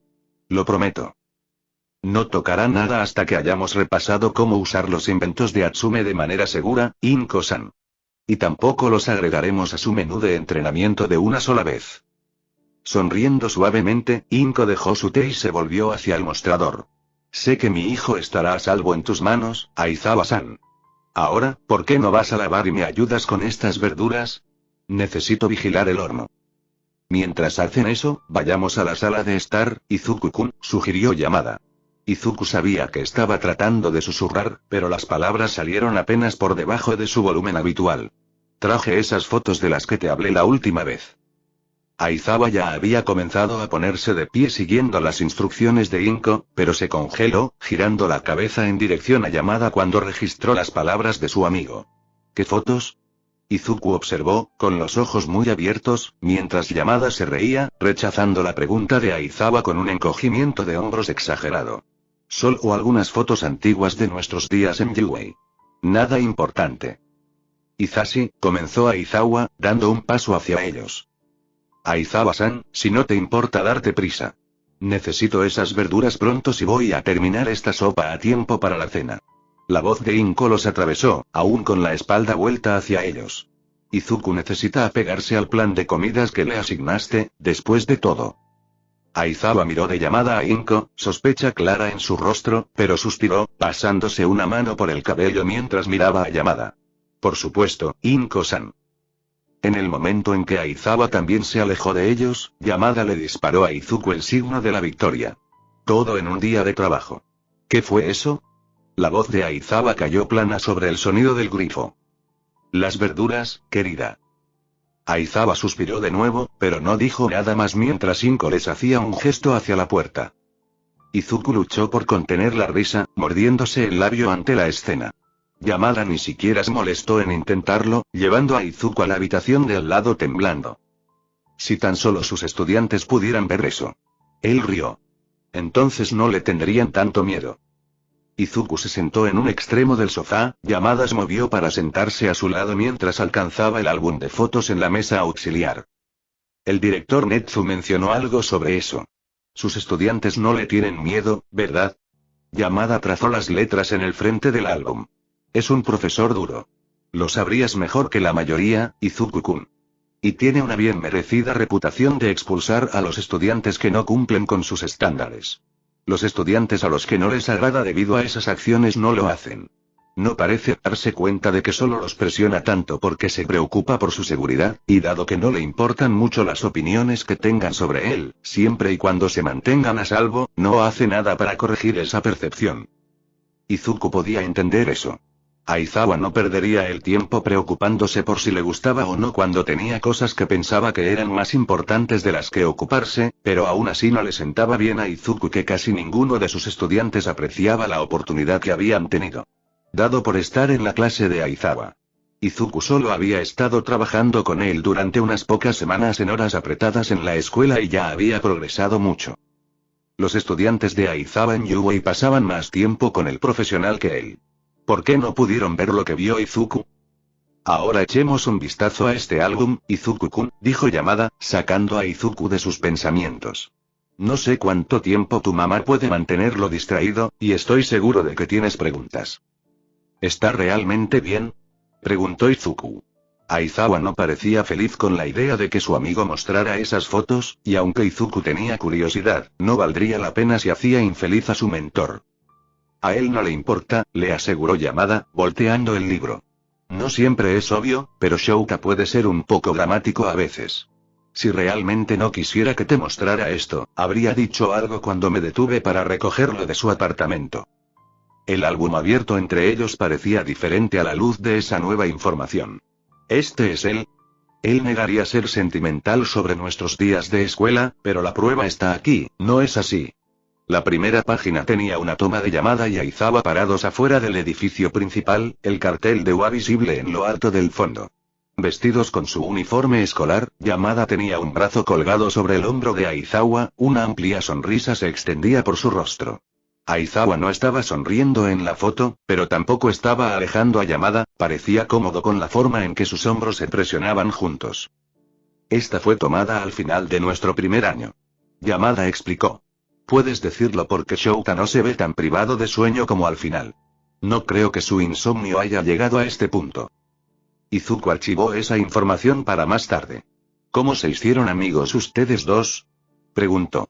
Lo prometo. No tocará nada hasta que hayamos repasado cómo usar los inventos de Atsume de manera segura, Inko-san. Y tampoco los agregaremos a su menú de entrenamiento de una sola vez. Sonriendo suavemente, Inko dejó su té y se volvió hacia el mostrador. Sé que mi hijo estará a salvo en tus manos, Aizawa-san. Ahora, ¿por qué no vas a lavar y me ayudas con estas verduras? Necesito vigilar el horno. Mientras hacen eso, vayamos a la sala de estar, Izuku-kun, sugirió Yamada. Izuku sabía que estaba tratando de susurrar, pero las palabras salieron apenas por debajo de su volumen habitual. Traje esas fotos de las que te hablé la última vez. Aizawa ya había comenzado a ponerse de pie siguiendo las instrucciones de Inko, pero se congeló, girando la cabeza en dirección a Yamada cuando registró las palabras de su amigo. ¿Qué fotos? Izuku observó, con los ojos muy abiertos, mientras Yamada se reía, rechazando la pregunta de Aizawa con un encogimiento de hombros exagerado. Solo algunas fotos antiguas de nuestros días en Yuei. Nada importante. Izashi, comenzó Aizawa, dando un paso hacia ellos. Aizawa-san, si no te importa darte prisa. Necesito esas verduras pronto si voy a terminar esta sopa a tiempo para la cena. La voz de Inko los atravesó, aún con la espalda vuelta hacia ellos. Izuku necesita apegarse al plan de comidas que le asignaste, después de todo. Aizawa miró de llamada a Inko, sospecha clara en su rostro, pero suspiró, pasándose una mano por el cabello mientras miraba a Yamada. Por supuesto, Inko-san. En el momento en que Aizawa también se alejó de ellos, Yamada le disparó a Izuku el signo de la victoria. Todo en un día de trabajo. ¿Qué fue eso? La voz de Aizawa cayó plana sobre el sonido del grifo. Las verduras, querida. Aizawa suspiró de nuevo, pero no dijo nada más mientras Inko les hacía un gesto hacia la puerta. Izuku luchó por contener la risa, mordiéndose el labio ante la escena. Yamada ni siquiera se molestó en intentarlo, llevando a Izuku a la habitación de al lado temblando. Si tan solo sus estudiantes pudieran ver eso. Él rió. Entonces no le tendrían tanto miedo. Izuku se sentó en un extremo del sofá, Yamada se movió para sentarse a su lado mientras alcanzaba el álbum de fotos en la mesa auxiliar. El director Netsu mencionó algo sobre eso. Sus estudiantes no le tienen miedo, ¿verdad? Yamada trazó las letras en el frente del álbum. Es un profesor duro. Lo sabrías mejor que la mayoría, Izuku-kun. Y tiene una bien merecida reputación de expulsar a los estudiantes que no cumplen con sus estándares. Los estudiantes a los que no les agrada debido a esas acciones no lo hacen. No parece darse cuenta de que solo los presiona tanto porque se preocupa por su seguridad, y dado que no le importan mucho las opiniones que tengan sobre él, siempre y cuando se mantengan a salvo, no hace nada para corregir esa percepción. Izuku podía entender eso. Aizawa no perdería el tiempo preocupándose por si le gustaba o no cuando tenía cosas que pensaba que eran más importantes de las que ocuparse, pero aún así no le sentaba bien a Izuku que casi ninguno de sus estudiantes apreciaba la oportunidad que habían tenido. Dado por estar en la clase de Aizawa. Izuku solo había estado trabajando con él durante unas pocas semanas en horas apretadas en la escuela y ya había progresado mucho. Los estudiantes de Aizawa en Yuei pasaban más tiempo con el profesional que él. ¿Por qué no pudieron ver lo que vio Izuku? Ahora echemos un vistazo a este álbum, Izuku-kun, dijo Yamada, sacando a Izuku de sus pensamientos. No sé cuánto tiempo tu mamá puede mantenerlo distraído, y estoy seguro de que tienes preguntas. ¿Está realmente bien? Preguntó Izuku. Aizawa no parecía feliz con la idea de que su amigo mostrara esas fotos, y aunque Izuku tenía curiosidad, no valdría la pena si hacía infeliz a su mentor. A él no le importa, le aseguró Yamada, volteando el libro. No siempre es obvio, pero Shouta puede ser un poco dramático a veces. Si realmente no quisiera que te mostrara esto, habría dicho algo cuando me detuve para recogerlo de su apartamento. El álbum abierto entre ellos parecía diferente a la luz de esa nueva información. ¿Este es él? Él negaría ser sentimental sobre nuestros días de escuela, pero la prueba está aquí, ¿no es así? La primera página tenía una toma de Yamada y Aizawa parados afuera del edificio principal, el cartel de UA visible en lo alto del fondo. Vestidos con su uniforme escolar, Yamada tenía un brazo colgado sobre el hombro de Aizawa, una amplia sonrisa se extendía por su rostro. Aizawa no estaba sonriendo en la foto, pero tampoco estaba alejando a Yamada, parecía cómodo con la forma en que sus hombros se presionaban juntos. Esta fue tomada al final de nuestro primer año. Yamada explicó. Puedes decirlo porque Shouta no se ve tan privado de sueño como al final. No creo que su insomnio haya llegado a este punto. Izuku archivó esa información para más tarde. ¿Cómo se hicieron amigos ustedes dos? Preguntó.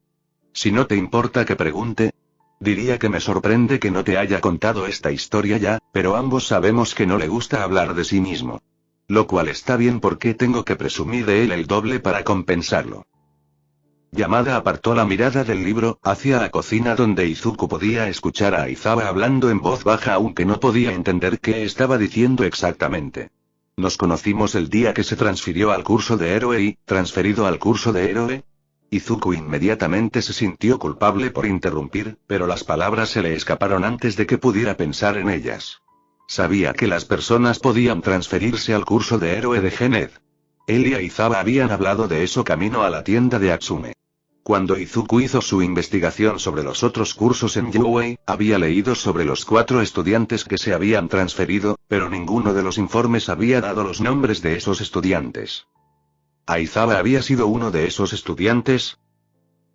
Si no te importa que pregunte. Diría que me sorprende que no te haya contado esta historia ya, pero ambos sabemos que no le gusta hablar de sí mismo. Lo cual está bien porque tengo que presumir de él el doble para compensarlo. Yamada apartó la mirada del libro, hacia la cocina donde Izuku podía escuchar a Aizawa hablando en voz baja aunque no podía entender qué estaba diciendo exactamente. Nos conocimos el día que se transfirió al curso de héroe y, ¿transferido al curso de héroe? Izuku inmediatamente se sintió culpable por interrumpir, pero las palabras se le escaparon antes de que pudiera pensar en ellas. Sabía que las personas podían transferirse al curso de héroe de Gened. Él y Aizawa habían hablado de eso camino a la tienda de Atsume. Cuando Izuku hizo su investigación sobre los otros cursos en Yuei, había leído sobre los 4 estudiantes que se habían transferido, pero ninguno de los informes había dado los nombres de esos estudiantes. ¿Aizawa había sido uno de esos estudiantes?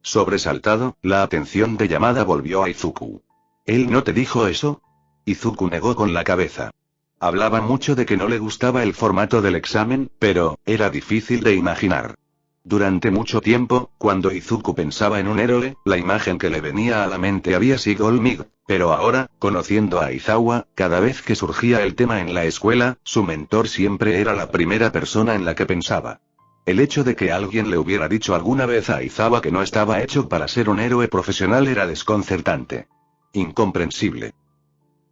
Sobresaltado, la atención de Yamada volvió a Izuku. ¿Él no te dijo eso? Izuku negó con la cabeza. Hablaba mucho de que no le gustaba el formato del examen, pero, era difícil de imaginar. Durante mucho tiempo, cuando Izuku pensaba en un héroe, la imagen que le venía a la mente había sido Olmig, pero ahora, conociendo a Aizawa, cada vez que surgía el tema en la escuela, su mentor siempre era la primera persona en la que pensaba. El hecho de que alguien le hubiera dicho alguna vez a Aizawa que no estaba hecho para ser un héroe profesional era desconcertante. Incomprensible.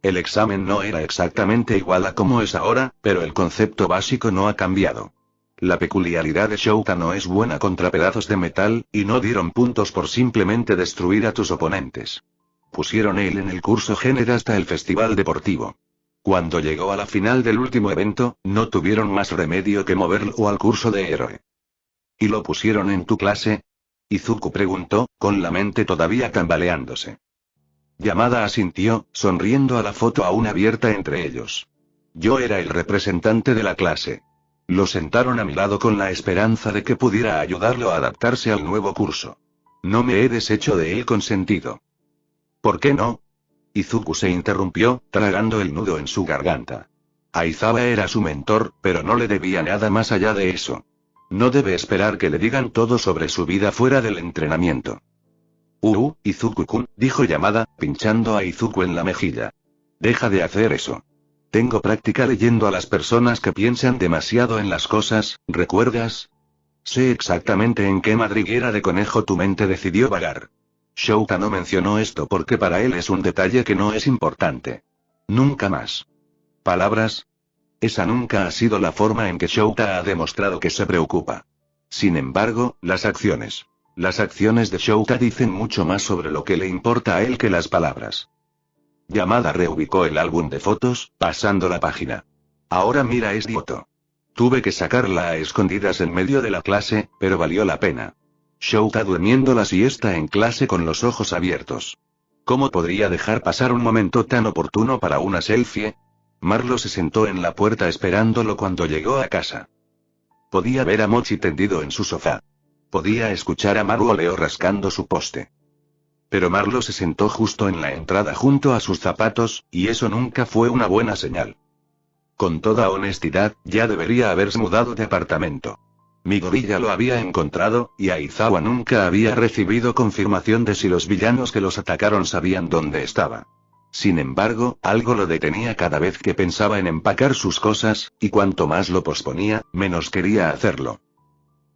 El examen no era exactamente igual a como es ahora, pero el concepto básico no ha cambiado. La peculiaridad de Shouta no es buena contra pedazos de metal, y no dieron puntos por simplemente destruir a tus oponentes. Pusieron él en el curso Gened hasta el festival deportivo. Cuando llegó a la final del último evento, no tuvieron más remedio que moverlo al curso de héroe. ¿Y lo pusieron en tu clase? Izuku preguntó, con la mente todavía tambaleándose. Yamada asintió, sonriendo a la foto aún abierta entre ellos. Yo era el representante de la clase. Lo sentaron a mi lado con la esperanza de que pudiera ayudarlo a adaptarse al nuevo curso. No me he deshecho de él con sentido. ¿Por qué no? Izuku se interrumpió, tragando el nudo en su garganta. Aizawa era su mentor, pero no le debía nada más allá de eso. No debe esperar que le digan todo sobre su vida fuera del entrenamiento. Izuku-kun, dijo Yamada, pinchando a Izuku en la mejilla. Deja de hacer eso. Tengo práctica leyendo a las personas que piensan demasiado en las cosas, ¿recuerdas? Sé exactamente en qué madriguera de conejo tu mente decidió vagar. Shouta no mencionó esto porque para él es un detalle que no es importante. Nunca más. ¿Palabras? Esa nunca ha sido la forma en que Shouta ha demostrado que se preocupa. Sin embargo, las acciones. Las acciones de Shouta dicen mucho más sobre lo que le importa a él que las palabras. Yamada reubicó el álbum de fotos, pasando la página. Ahora mira idiota. Tuve que sacarla a escondidas en medio de la clase, pero valió la pena. Shouta durmiendo la siesta en clase con los ojos abiertos. ¿Cómo podría dejar pasar un momento tan oportuno para una selfie? Marlo se sentó en la puerta esperándolo cuando llegó a casa. Podía ver a Mochi tendido en su sofá. Podía escuchar a Maruo Leo rascando su poste. Pero Marlo se sentó justo en la entrada junto a sus zapatos, y eso nunca fue una buena señal. Con toda honestidad, ya debería haberse mudado de apartamento. Midori ya lo había encontrado, y Aizawa nunca había recibido confirmación de si los villanos que los atacaron sabían dónde estaba. Sin embargo, algo lo detenía cada vez que pensaba en empacar sus cosas, y cuanto más lo posponía, menos quería hacerlo.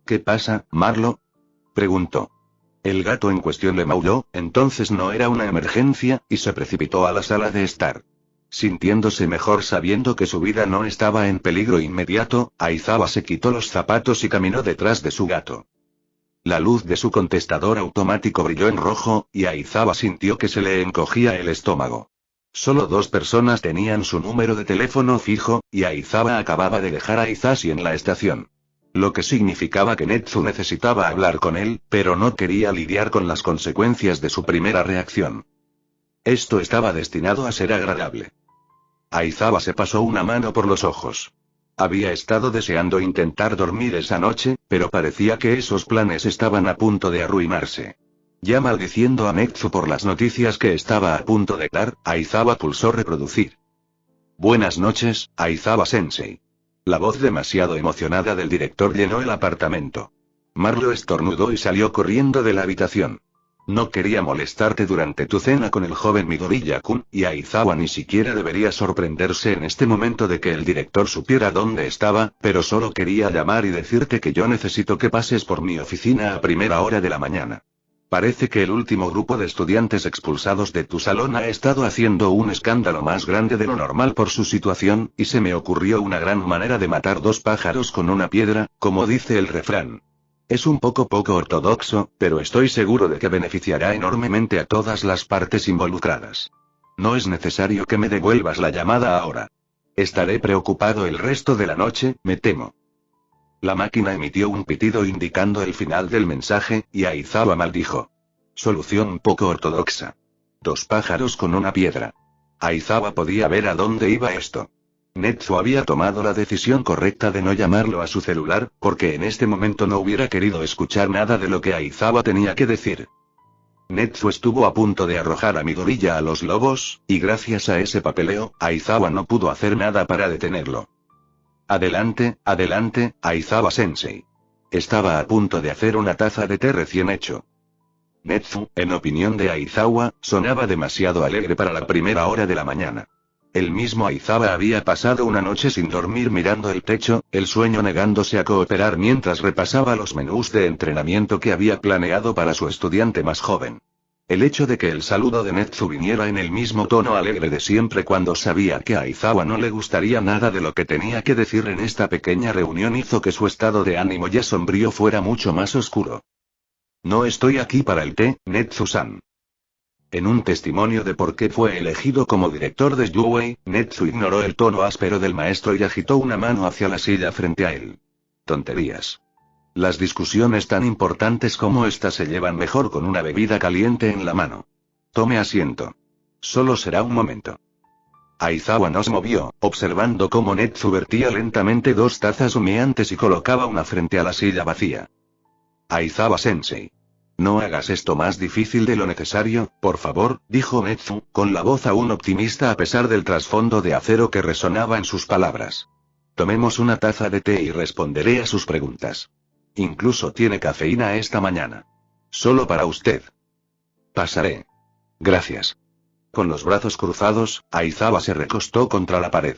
¿Qué pasa, Marlo? Preguntó. El gato en cuestión le maulló, entonces no era una emergencia, y se precipitó a la sala de estar. Sintiéndose mejor sabiendo que su vida no estaba en peligro inmediato, Aizawa se quitó los zapatos y caminó detrás de su gato. La luz de su contestador automático brilló en rojo, y Aizawa sintió que se le encogía el estómago. Solo 2 personas tenían su número de teléfono fijo, y Aizawa acababa de dejar a Izashi en la estación. Lo que significaba que Netsu necesitaba hablar con él, pero no quería lidiar con las consecuencias de su primera reacción. Esto estaba destinado a ser agradable. Aizawa se pasó una mano por los ojos. Había estado deseando intentar dormir esa noche, pero parecía que esos planes estaban a punto de arruinarse. Ya maldiciendo a Netsu por las noticias que estaba a punto de dar, Aizawa pulsó reproducir. Buenas noches, Aizawa-sensei. La voz demasiado emocionada del director llenó el apartamento. Marlo estornudó y salió corriendo de la habitación. No quería molestarte durante tu cena con el joven Midoriya-kun, y Aizawa ni siquiera debería sorprenderse en este momento de que el director supiera dónde estaba, pero solo quería llamar y decirte que yo necesito que pases por mi oficina a primera hora de la mañana. Parece que el último grupo de estudiantes expulsados de tu salón ha estado haciendo un escándalo más grande de lo normal por su situación, y se me ocurrió una gran manera de matar 2 pájaros con una piedra, como dice el refrán. Es un poco ortodoxo, pero estoy seguro de que beneficiará enormemente a todas las partes involucradas. No es necesario que me devuelvas la llamada ahora. Estaré preocupado el resto de la noche, me temo. La máquina emitió un pitido indicando el final del mensaje, y Aizawa maldijo. Solución poco ortodoxa. 2 pájaros con una piedra. Aizawa podía ver a dónde iba esto. Netsu había tomado la decisión correcta de no llamarlo a su celular, porque en este momento no hubiera querido escuchar nada de lo que Aizawa tenía que decir. Netsu estuvo a punto de arrojar a Midoriya a los lobos, y gracias a ese papeleo, Aizawa no pudo hacer nada para detenerlo. Adelante, Aizawa-sensei. Estaba a punto de hacer una taza de té recién hecho. Netsu, en opinión de Aizawa, sonaba demasiado alegre para la primera hora de la mañana. El mismo Aizawa había pasado una noche sin dormir mirando el techo, el sueño negándose a cooperar mientras repasaba los menús de entrenamiento que había planeado para su estudiante más joven. El hecho de que el saludo de Netsu viniera en el mismo tono alegre de siempre cuando sabía que a Aizawa no le gustaría nada de lo que tenía que decir en esta pequeña reunión hizo que su estado de ánimo ya sombrío fuera mucho más oscuro. No estoy aquí para el té, Netsu-san. En un testimonio de por qué fue elegido como director de Yuwei, Netsu ignoró el tono áspero del maestro y agitó una mano hacia la silla frente a él. Tonterías. Las discusiones tan importantes como esta se llevan mejor con una bebida caliente en la mano. Tome asiento. Solo será un momento. Aizawa no se movió, observando cómo Netsu vertía lentamente 2 tazas humeantes y colocaba una frente a la silla vacía. Aizawa-sensei. No hagas esto más difícil de lo necesario, por favor, dijo Netsu, con la voz aún optimista a pesar del trasfondo de acero que resonaba en sus palabras. Tomemos una taza de té y responderé a sus preguntas. Incluso tiene cafeína esta mañana. Solo para usted. Pasaré. Gracias. Con los brazos cruzados, Aizawa se recostó contra la pared.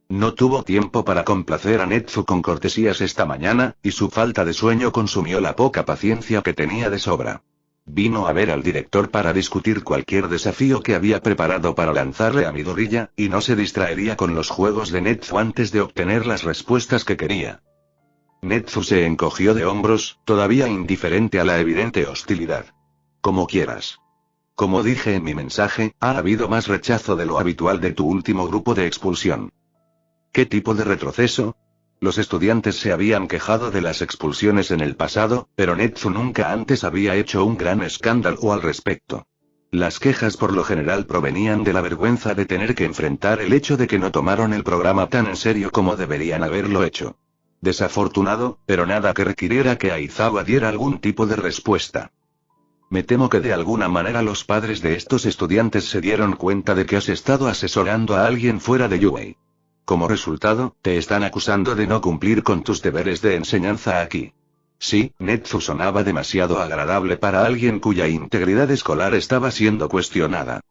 No tuvo tiempo para complacer a Netsu con cortesías esta mañana, y su falta de sueño consumió la poca paciencia que tenía de sobra. Vino a ver al director para discutir cualquier desafío que había preparado para lanzarle a Midoriya, y no se distraería con los juegos de Netsu antes de obtener las respuestas que quería. Netsu se encogió de hombros, todavía indiferente a la evidente hostilidad. Como quieras. Como dije en mi mensaje, ha habido más rechazo de lo habitual de tu último grupo de expulsión. ¿Qué tipo de retroceso? Los estudiantes se habían quejado de las expulsiones en el pasado, pero Netsu nunca antes había hecho un gran escándalo al respecto. Las quejas por lo general provenían de la vergüenza de tener que enfrentar el hecho de que no tomaron el programa tan en serio como deberían haberlo hecho. Desafortunado, pero nada que requiriera que Aizawa diera algún tipo de respuesta. Me temo que de alguna manera los padres de estos estudiantes se dieron cuenta de que has estado asesorando a alguien fuera de Yuwei. Como resultado, te están acusando de no cumplir con tus deberes de enseñanza aquí. Sí, Netsu sonaba demasiado agradable para alguien cuya integridad escolar estaba siendo cuestionada.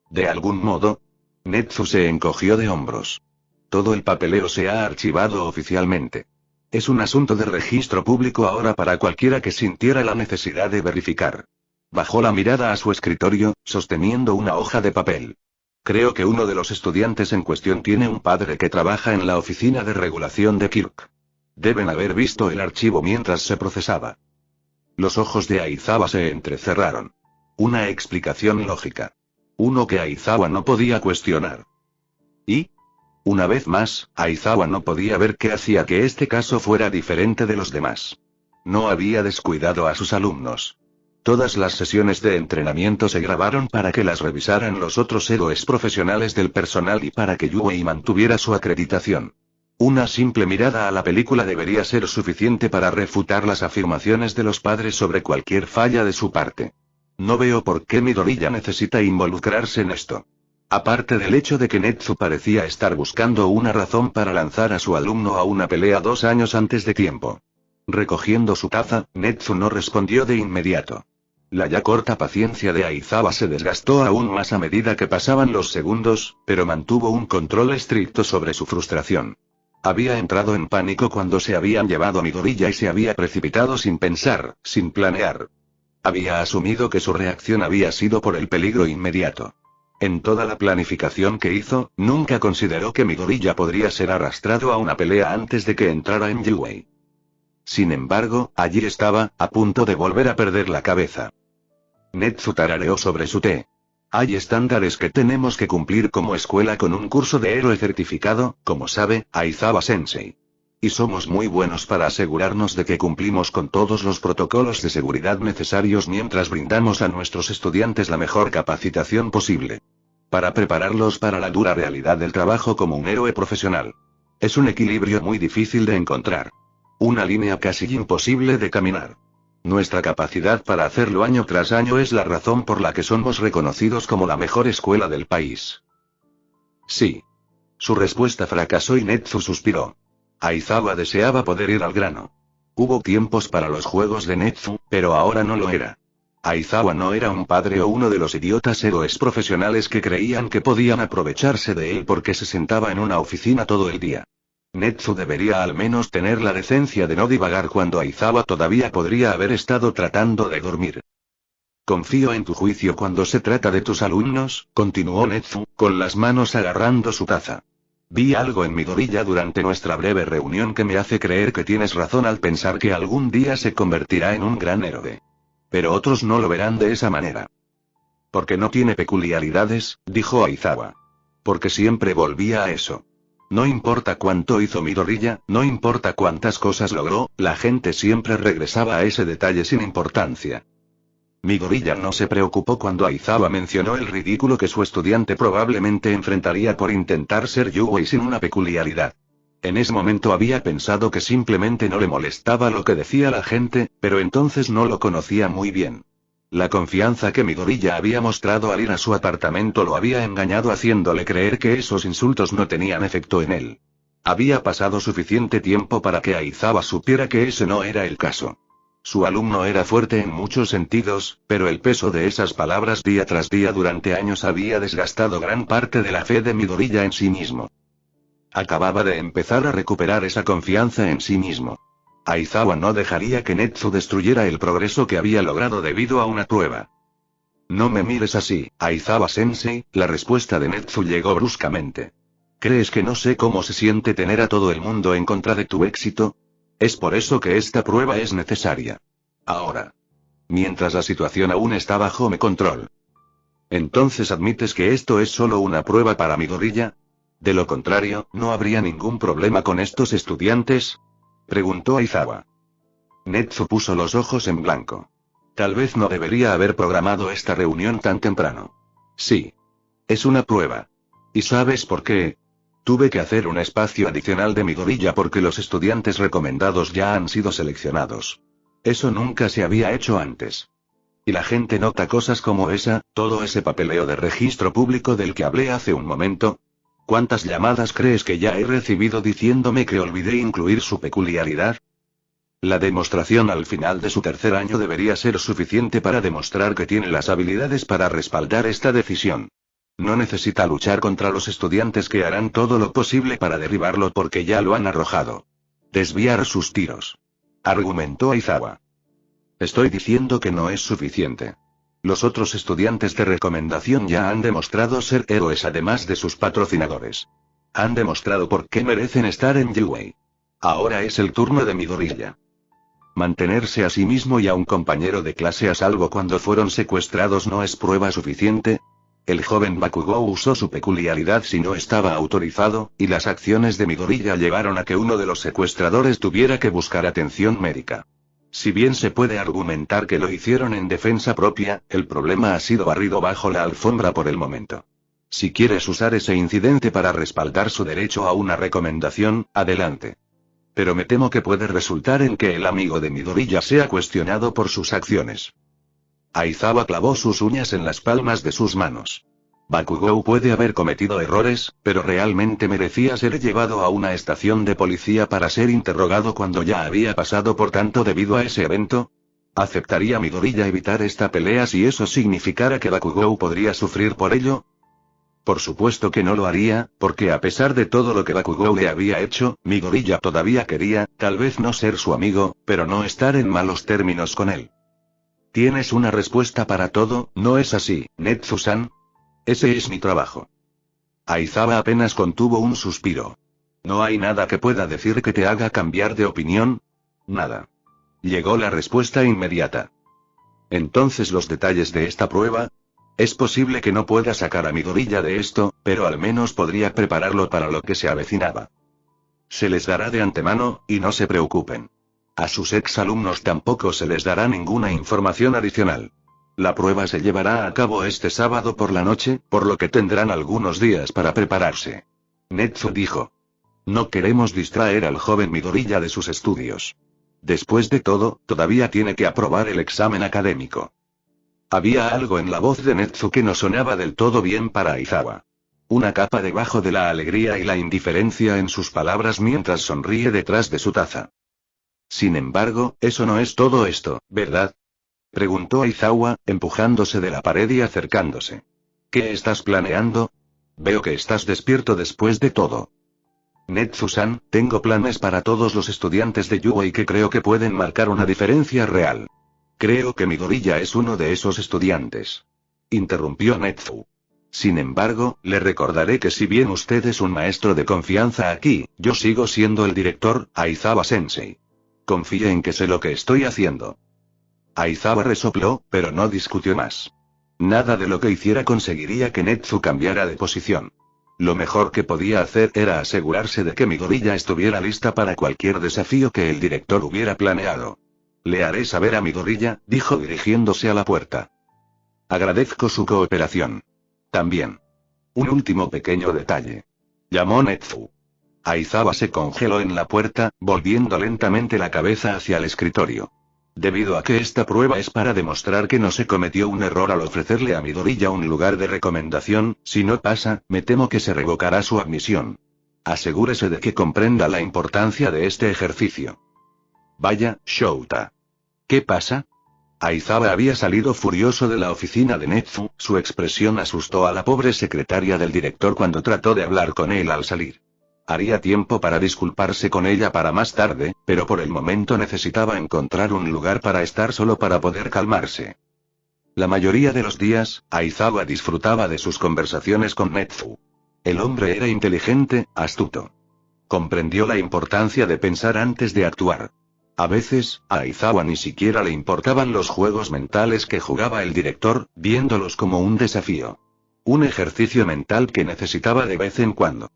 ¿De algún modo? Netsu se encogió de hombros. Todo el papeleo se ha archivado oficialmente. Es un asunto de registro público ahora para cualquiera que sintiera la necesidad de verificar. Bajó la mirada a su escritorio, sosteniendo una hoja de papel. Creo que uno de los estudiantes en cuestión tiene un padre que trabaja en la oficina de regulación de Kirk. Deben haber visto el archivo mientras se procesaba. Los ojos de Aizawa se entrecerraron. Una explicación lógica. Uno que Aizawa no podía cuestionar. ¿Y? Una vez más, Aizawa no podía ver qué hacía que este caso fuera diferente de los demás. No había descuidado a sus alumnos. Todas las sesiones de entrenamiento se grabaron para que las revisaran los otros héroes profesionales del personal y para que Yuei mantuviera su acreditación. Una simple mirada a la película debería ser suficiente para refutar las afirmaciones de los padres sobre cualquier falla de su parte. No veo por qué Midoriya necesita involucrarse en esto. Aparte del hecho de que Netsu parecía estar buscando una razón para lanzar a su alumno a una pelea 2 años antes de tiempo. Recogiendo su taza, Netsu no respondió de inmediato. La ya corta paciencia de Aizawa se desgastó aún más a medida que pasaban los segundos, pero mantuvo un control estricto sobre su frustración. Había entrado en pánico cuando se habían llevado a Midoriya y se había precipitado sin pensar, sin planear. Había asumido que su reacción había sido por el peligro inmediato. En toda la planificación que hizo, nunca consideró que Midoriya podría ser arrastrado a una pelea antes de que entrara en Yuei. Sin embargo, allí estaba, a punto de volver a perder la cabeza. Netsu tarareó sobre su té. Hay estándares que tenemos que cumplir como escuela con un curso de héroe certificado, como sabe, Aizawa-sensei. Y somos muy buenos para asegurarnos de que cumplimos con todos los protocolos de seguridad necesarios mientras brindamos a nuestros estudiantes la mejor capacitación posible. Para prepararlos para la dura realidad del trabajo como un héroe profesional. Es un equilibrio muy difícil de encontrar. Una línea casi imposible de caminar. Nuestra capacidad para hacerlo año tras año es la razón por la que somos reconocidos como la mejor escuela del país. Sí. Su respuesta fracasó y Netsu suspiró. Aizawa deseaba poder ir al grano. Hubo tiempos para los juegos de Netsu, pero ahora no lo era. Aizawa no era un padre o uno de los idiotas héroes profesionales que creían que podían aprovecharse de él porque se sentaba en una oficina todo el día. Netsu debería al menos tener la decencia de no divagar cuando Aizawa todavía podría haber estado tratando de dormir. Confío en tu juicio cuando se trata de tus alumnos, continuó Netsu, con las manos agarrando su taza. Vi algo en Midoriya durante nuestra breve reunión que me hace creer que tienes razón al pensar que algún día se convertirá en un gran héroe. Pero otros no lo verán de esa manera. Porque no tiene peculiaridades, dijo Aizawa. Porque siempre volvía a eso. No importa cuánto hizo Midoriya, no importa cuántas cosas logró, la gente siempre regresaba a ese detalle sin importancia. Midoriya no se preocupó cuando Aizawa mencionó el ridículo que su estudiante probablemente enfrentaría por intentar ser Yuei sin una peculiaridad. En ese momento había pensado que simplemente no le molestaba lo que decía la gente, pero entonces no lo conocía muy bien. La confianza que Midoriya había mostrado al ir a su apartamento lo había engañado haciéndole creer que esos insultos no tenían efecto en él. Había pasado suficiente tiempo para que Aizawa supiera que ese no era el caso. Su alumno era fuerte en muchos sentidos, pero el peso de esas palabras día tras día durante años había desgastado gran parte de la fe de Midoriya en sí mismo. Acababa de empezar a recuperar esa confianza en sí mismo. Aizawa no dejaría que Netsu destruyera el progreso que había logrado debido a una prueba. No me mires así, Aizawa-sensei, la respuesta de Netsu llegó bruscamente. ¿Crees que no sé cómo se siente tener a todo el mundo en contra de tu éxito? Es por eso que esta prueba es necesaria. Ahora. Mientras la situación aún está bajo mi control. ¿Entonces admites que esto es solo una prueba para Midoriya? De lo contrario, ¿no habría ningún problema con estos estudiantes? Preguntó Aizawa. Netsu puso los ojos en blanco. Tal vez no debería haber programado esta reunión tan temprano. Sí. Es una prueba. ¿Y sabes por qué? Tuve que hacer un espacio adicional de Midoriya porque los estudiantes recomendados ya han sido seleccionados. Eso nunca se había hecho antes. Y la gente nota cosas como esa, todo ese papeleo de registro público del que hablé hace un momento. ¿Cuántas llamadas crees que ya he recibido diciéndome que olvidé incluir su peculiaridad? La demostración al final de su tercer año debería ser suficiente para demostrar que tiene las habilidades para respaldar esta decisión. No necesita luchar contra los estudiantes que harán todo lo posible para derribarlo porque ya lo han arrojado. Desviar sus tiros. Argumentó Aizawa. Estoy diciendo que no es suficiente. Los otros estudiantes de recomendación ya han demostrado ser héroes además de sus patrocinadores. Han demostrado por qué merecen estar en UA. Ahora es el turno de Midoriya. Mantenerse a sí mismo y a un compañero de clase a salvo cuando fueron secuestrados no es prueba suficiente. El joven Bakugou usó su peculiaridad si no estaba autorizado, y las acciones de Midoriya llevaron a que uno de los secuestradores tuviera que buscar atención médica. Si bien se puede argumentar que lo hicieron en defensa propia, el problema ha sido barrido bajo la alfombra por el momento. Si quieres usar ese incidente para respaldar su derecho a una recomendación, adelante. Pero me temo que puede resultar en que el amigo de Midoriya sea cuestionado por sus acciones. Aizawa clavó sus uñas en las palmas de sus manos. Bakugou puede haber cometido errores, pero realmente merecía ser llevado a una estación de policía para ser interrogado cuando ya había pasado por tanto debido a ese evento. ¿Aceptaría Midoriya evitar esta pelea si eso significara que Bakugou podría sufrir por ello? Por supuesto que no lo haría, porque a pesar de todo lo que Bakugou le había hecho, Midoriya todavía quería, tal vez no ser su amigo, pero no estar en malos términos con él. Tienes una respuesta para todo, ¿no es así, Netsu-san? Ese es mi trabajo. Aizawa apenas contuvo un suspiro. ¿No hay nada que pueda decir que te haga cambiar de opinión? Nada. Llegó la respuesta inmediata. Entonces los detalles de esta prueba. Es posible que no pueda sacar a Midoriya de esto, pero al menos podría prepararlo para lo que se avecinaba. Se les dará de antemano, y no se preocupen. A sus exalumnos tampoco se les dará ninguna información adicional. La prueba se llevará a cabo este sábado por la noche, por lo que tendrán algunos días para prepararse. Netsu dijo. No queremos distraer al joven Midoriya de sus estudios. Después de todo, todavía tiene que aprobar el examen académico. Había algo en la voz de Netsu que no sonaba del todo bien para Aizawa. Una capa debajo de la alegría y la indiferencia en sus palabras mientras sonríe detrás de su taza. Sin embargo, eso no es todo esto, ¿verdad? Preguntó Aizawa, empujándose de la pared y acercándose. ¿Qué estás planeando? Veo que estás despierto después de todo. Netsu-san, tengo planes para todos los estudiantes de UA que creo que pueden marcar una diferencia real. Creo que Midoriya es uno de esos estudiantes. Interrumpió Netsu. Sin embargo, le recordaré que si bien usted es un maestro de confianza aquí, yo sigo siendo el director, Aizawa-sensei. Confíe en que sé lo que estoy haciendo. Aizawa resopló, pero no discutió más. Nada de lo que hiciera conseguiría que Netsu cambiara de posición. Lo mejor que podía hacer era asegurarse de que Midoriya estuviera lista para cualquier desafío que el director hubiera planeado. Le haré saber a Midoriya, dijo dirigiéndose a la puerta. Agradezco su cooperación. También. Un último pequeño detalle. Llamó Netsu. Aizawa se congeló en la puerta, volviendo lentamente la cabeza hacia el escritorio. Debido a que esta prueba es para demostrar que no se cometió un error al ofrecerle a Midoriya un lugar de recomendación, si no pasa, me temo que se revocará su admisión. Asegúrese de que comprenda la importancia de este ejercicio. Vaya, Shouta. ¿Qué pasa? Aizawa había salido furioso de la oficina de Netsu, su expresión asustó a la pobre secretaria del director cuando trató de hablar con él al salir. Haría tiempo para disculparse con ella para más tarde, pero por el momento necesitaba encontrar un lugar para estar solo para poder calmarse. La mayoría de los días, Aizawa disfrutaba de sus conversaciones con Netsu. El hombre era inteligente, astuto. Comprendió la importancia de pensar antes de actuar. A veces, a Aizawa ni siquiera le importaban los juegos mentales que jugaba el director, viéndolos como un desafío. Un ejercicio mental que necesitaba de vez en cuando.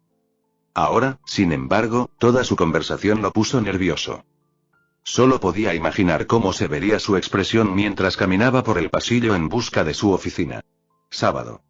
Ahora, sin embargo, toda su conversación lo puso nervioso. Solo podía imaginar cómo se vería su expresión mientras caminaba por el pasillo en busca de su oficina. Sábado.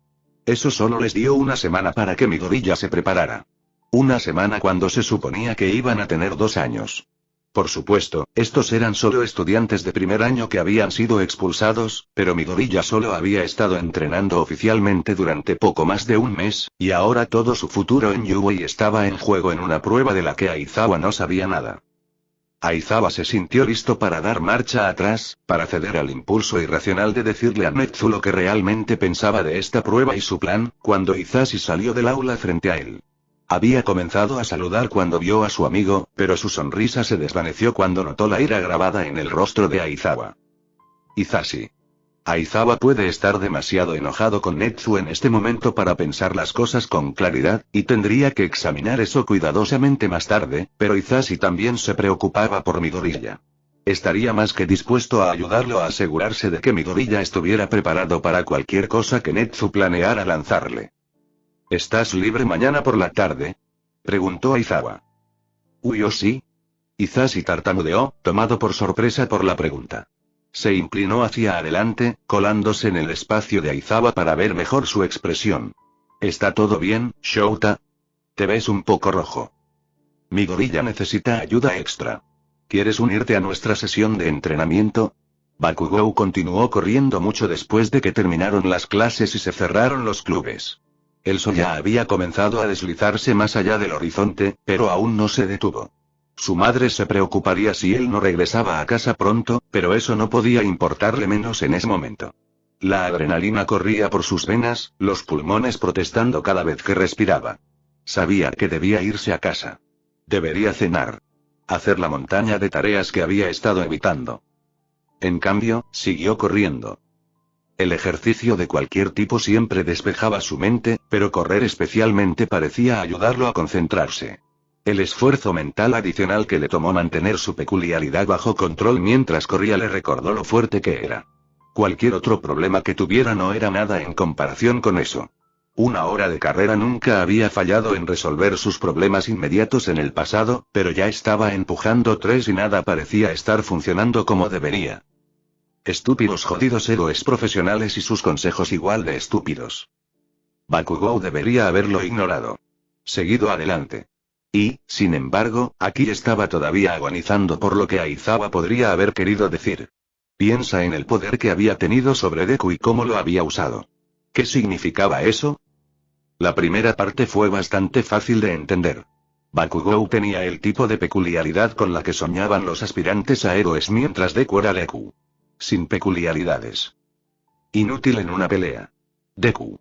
Eso solo les dio una semana para que Midoriya se preparara. Una semana cuando se suponía que iban a tener 2 años. Por supuesto, estos eran solo estudiantes de primer año que habían sido expulsados, pero Midoriya solo había estado entrenando oficialmente durante poco más de un mes, y ahora todo su futuro en UA estaba en juego en una prueba de la que Aizawa no sabía nada. Aizawa se sintió listo para dar marcha atrás, para ceder al impulso irracional de decirle a Netsu lo que realmente pensaba de esta prueba y su plan, cuando Hisashi salió del aula frente a él. Había comenzado a saludar cuando vio a su amigo, pero su sonrisa se desvaneció cuando notó la ira grabada en el rostro de Aizawa. Hisashi. Aizawa puede estar demasiado enojado con Netsu en este momento para pensar las cosas con claridad, y tendría que examinar eso cuidadosamente más tarde, pero Hisashi también se preocupaba por Midoriya. Estaría más que dispuesto a ayudarlo a asegurarse de que Midoriya estuviera preparado para cualquier cosa que Netsu planeara lanzarle. ¿Estás libre mañana por la tarde?, preguntó Aizawa. Oh sí. Hisashi tartamudeó, tomado por sorpresa por la pregunta. Se inclinó hacia adelante, colándose en el espacio de Aizawa para ver mejor su expresión. ¿Está todo bien, Shouta? Te ves un poco rojo. Midoriya necesita ayuda extra. ¿Quieres unirte a nuestra sesión de entrenamiento? Bakugou continuó corriendo mucho después de que terminaron las clases y se cerraron los clubes. El sol ya había comenzado a deslizarse más allá del horizonte, pero aún no se detuvo. Su madre se preocuparía si él no regresaba a casa pronto, pero eso no podía importarle menos en ese momento. La adrenalina corría por sus venas, los pulmones protestando cada vez que respiraba. Sabía que debía irse a casa. Debería cenar. Hacer la montaña de tareas que había estado evitando. En cambio, siguió corriendo. El ejercicio de cualquier tipo siempre despejaba su mente, pero correr especialmente parecía ayudarlo a concentrarse. El esfuerzo mental adicional que le tomó mantener su peculiaridad bajo control mientras corría le recordó lo fuerte que era. Cualquier otro problema que tuviera no era nada en comparación con eso. Una hora de carrera nunca había fallado en resolver sus problemas inmediatos en el pasado, pero ya estaba empujando 3 y nada parecía estar funcionando como debería. Estúpidos jodidos héroes profesionales y sus consejos igual de estúpidos. Bakugou debería haberlo ignorado. Seguido adelante. Y, sin embargo, aquí estaba todavía agonizando por lo que Aizawa podría haber querido decir. Piensa en el poder que había tenido sobre Deku y cómo lo había usado. ¿Qué significaba eso? La primera parte fue bastante fácil de entender. Bakugou tenía el tipo de peculiaridad con la que soñaban los aspirantes a héroes mientras Deku era Deku. Sin peculiaridades. Inútil en una pelea. Deku.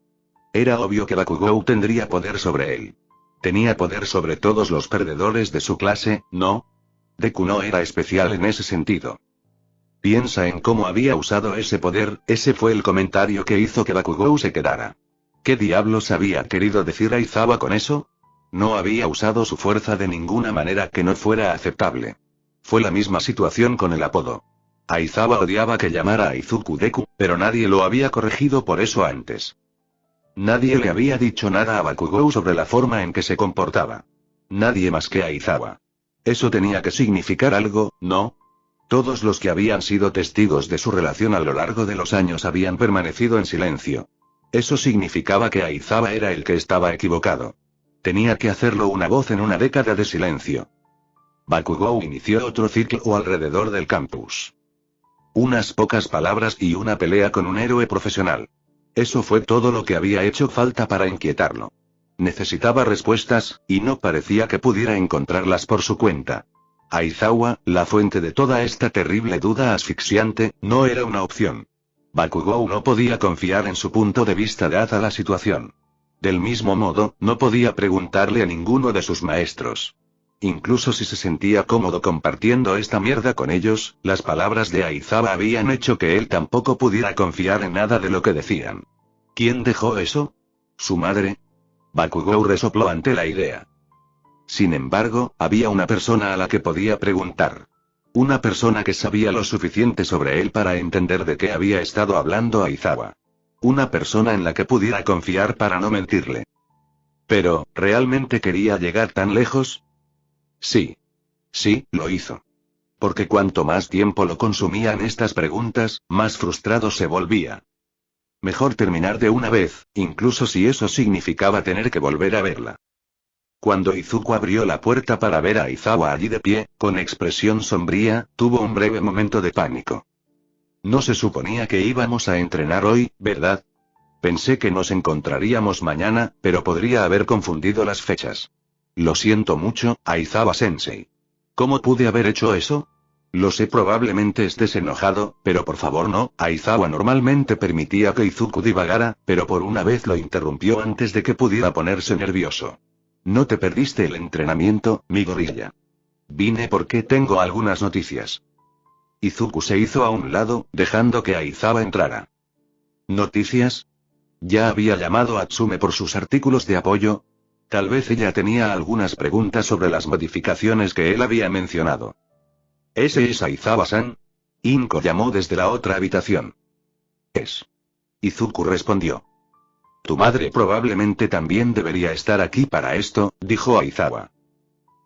Era obvio que Bakugou tendría poder sobre él. Tenía poder sobre todos los perdedores de su clase, ¿no? Deku no era especial en ese sentido. Piensa en cómo había usado ese poder, ese fue el comentario que hizo que Bakugou se quedara. ¿Qué diablos había querido decir Aizawa con eso? No había usado su fuerza de ninguna manera que no fuera aceptable. Fue la misma situación con el apodo. Aizawa odiaba que llamara a Izuku Deku, pero nadie lo había corregido por eso antes. Nadie le había dicho nada a Bakugou sobre la forma en que se comportaba. Nadie más que Aizawa. Eso tenía que significar algo, ¿no? Todos los que habían sido testigos de su relación a lo largo de los años habían permanecido en silencio. Eso significaba que Aizawa era el que estaba equivocado. Tenía que hacerlo una voz en una década de silencio. Bakugou inició otro ciclo alrededor del campus. Unas pocas palabras y una pelea con un héroe profesional. Eso fue todo lo que había hecho falta para inquietarlo. Necesitaba respuestas, y no parecía que pudiera encontrarlas por su cuenta. Aizawa, la fuente de toda esta terrible duda asfixiante, no era una opción. Bakugou no podía confiar en su punto de vista dada la situación. Del mismo modo, no podía preguntarle a ninguno de sus maestros. Incluso si se sentía cómodo compartiendo esta mierda con ellos, las palabras de Aizawa habían hecho que él tampoco pudiera confiar en nada de lo que decían. ¿Quién dejó eso? ¿Su madre? Bakugou resopló ante la idea. Sin embargo, había una persona a la que podía preguntar. Una persona que sabía lo suficiente sobre él para entender de qué había estado hablando Aizawa. Una persona en la que pudiera confiar para no mentirle. Pero, ¿realmente quería llegar tan lejos? Sí. Sí, lo hizo. Porque cuanto más tiempo lo consumía en estas preguntas, más frustrado se volvía. Mejor terminar de una vez, incluso si eso significaba tener que volver a verla. Cuando Izuku abrió la puerta para ver a Aizawa allí de pie, con expresión sombría, tuvo un breve momento de pánico. No se suponía que íbamos a entrenar hoy, ¿verdad? Pensé que nos encontraríamos mañana, pero podría haber confundido las fechas. Lo siento mucho, Aizawa-sensei. ¿Cómo pude haber hecho eso? Lo sé, probablemente estés enojado, pero por favor no. Aizawa normalmente permitía que Izuku divagara, pero por una vez lo interrumpió antes de que pudiera ponerse nervioso. No te perdiste el entrenamiento, mi gorilla. Vine porque tengo algunas noticias. Izuku se hizo a un lado, dejando que Aizawa entrara. ¿Noticias? ¿Ya había llamado a Tsume por sus artículos de apoyo? Tal vez ella tenía algunas preguntas sobre las modificaciones que él había mencionado. ¿Ese es Aizawa-san? Inko llamó desde la otra habitación. Es. Izuku respondió. Tu madre probablemente también debería estar aquí para esto, dijo Aizawa.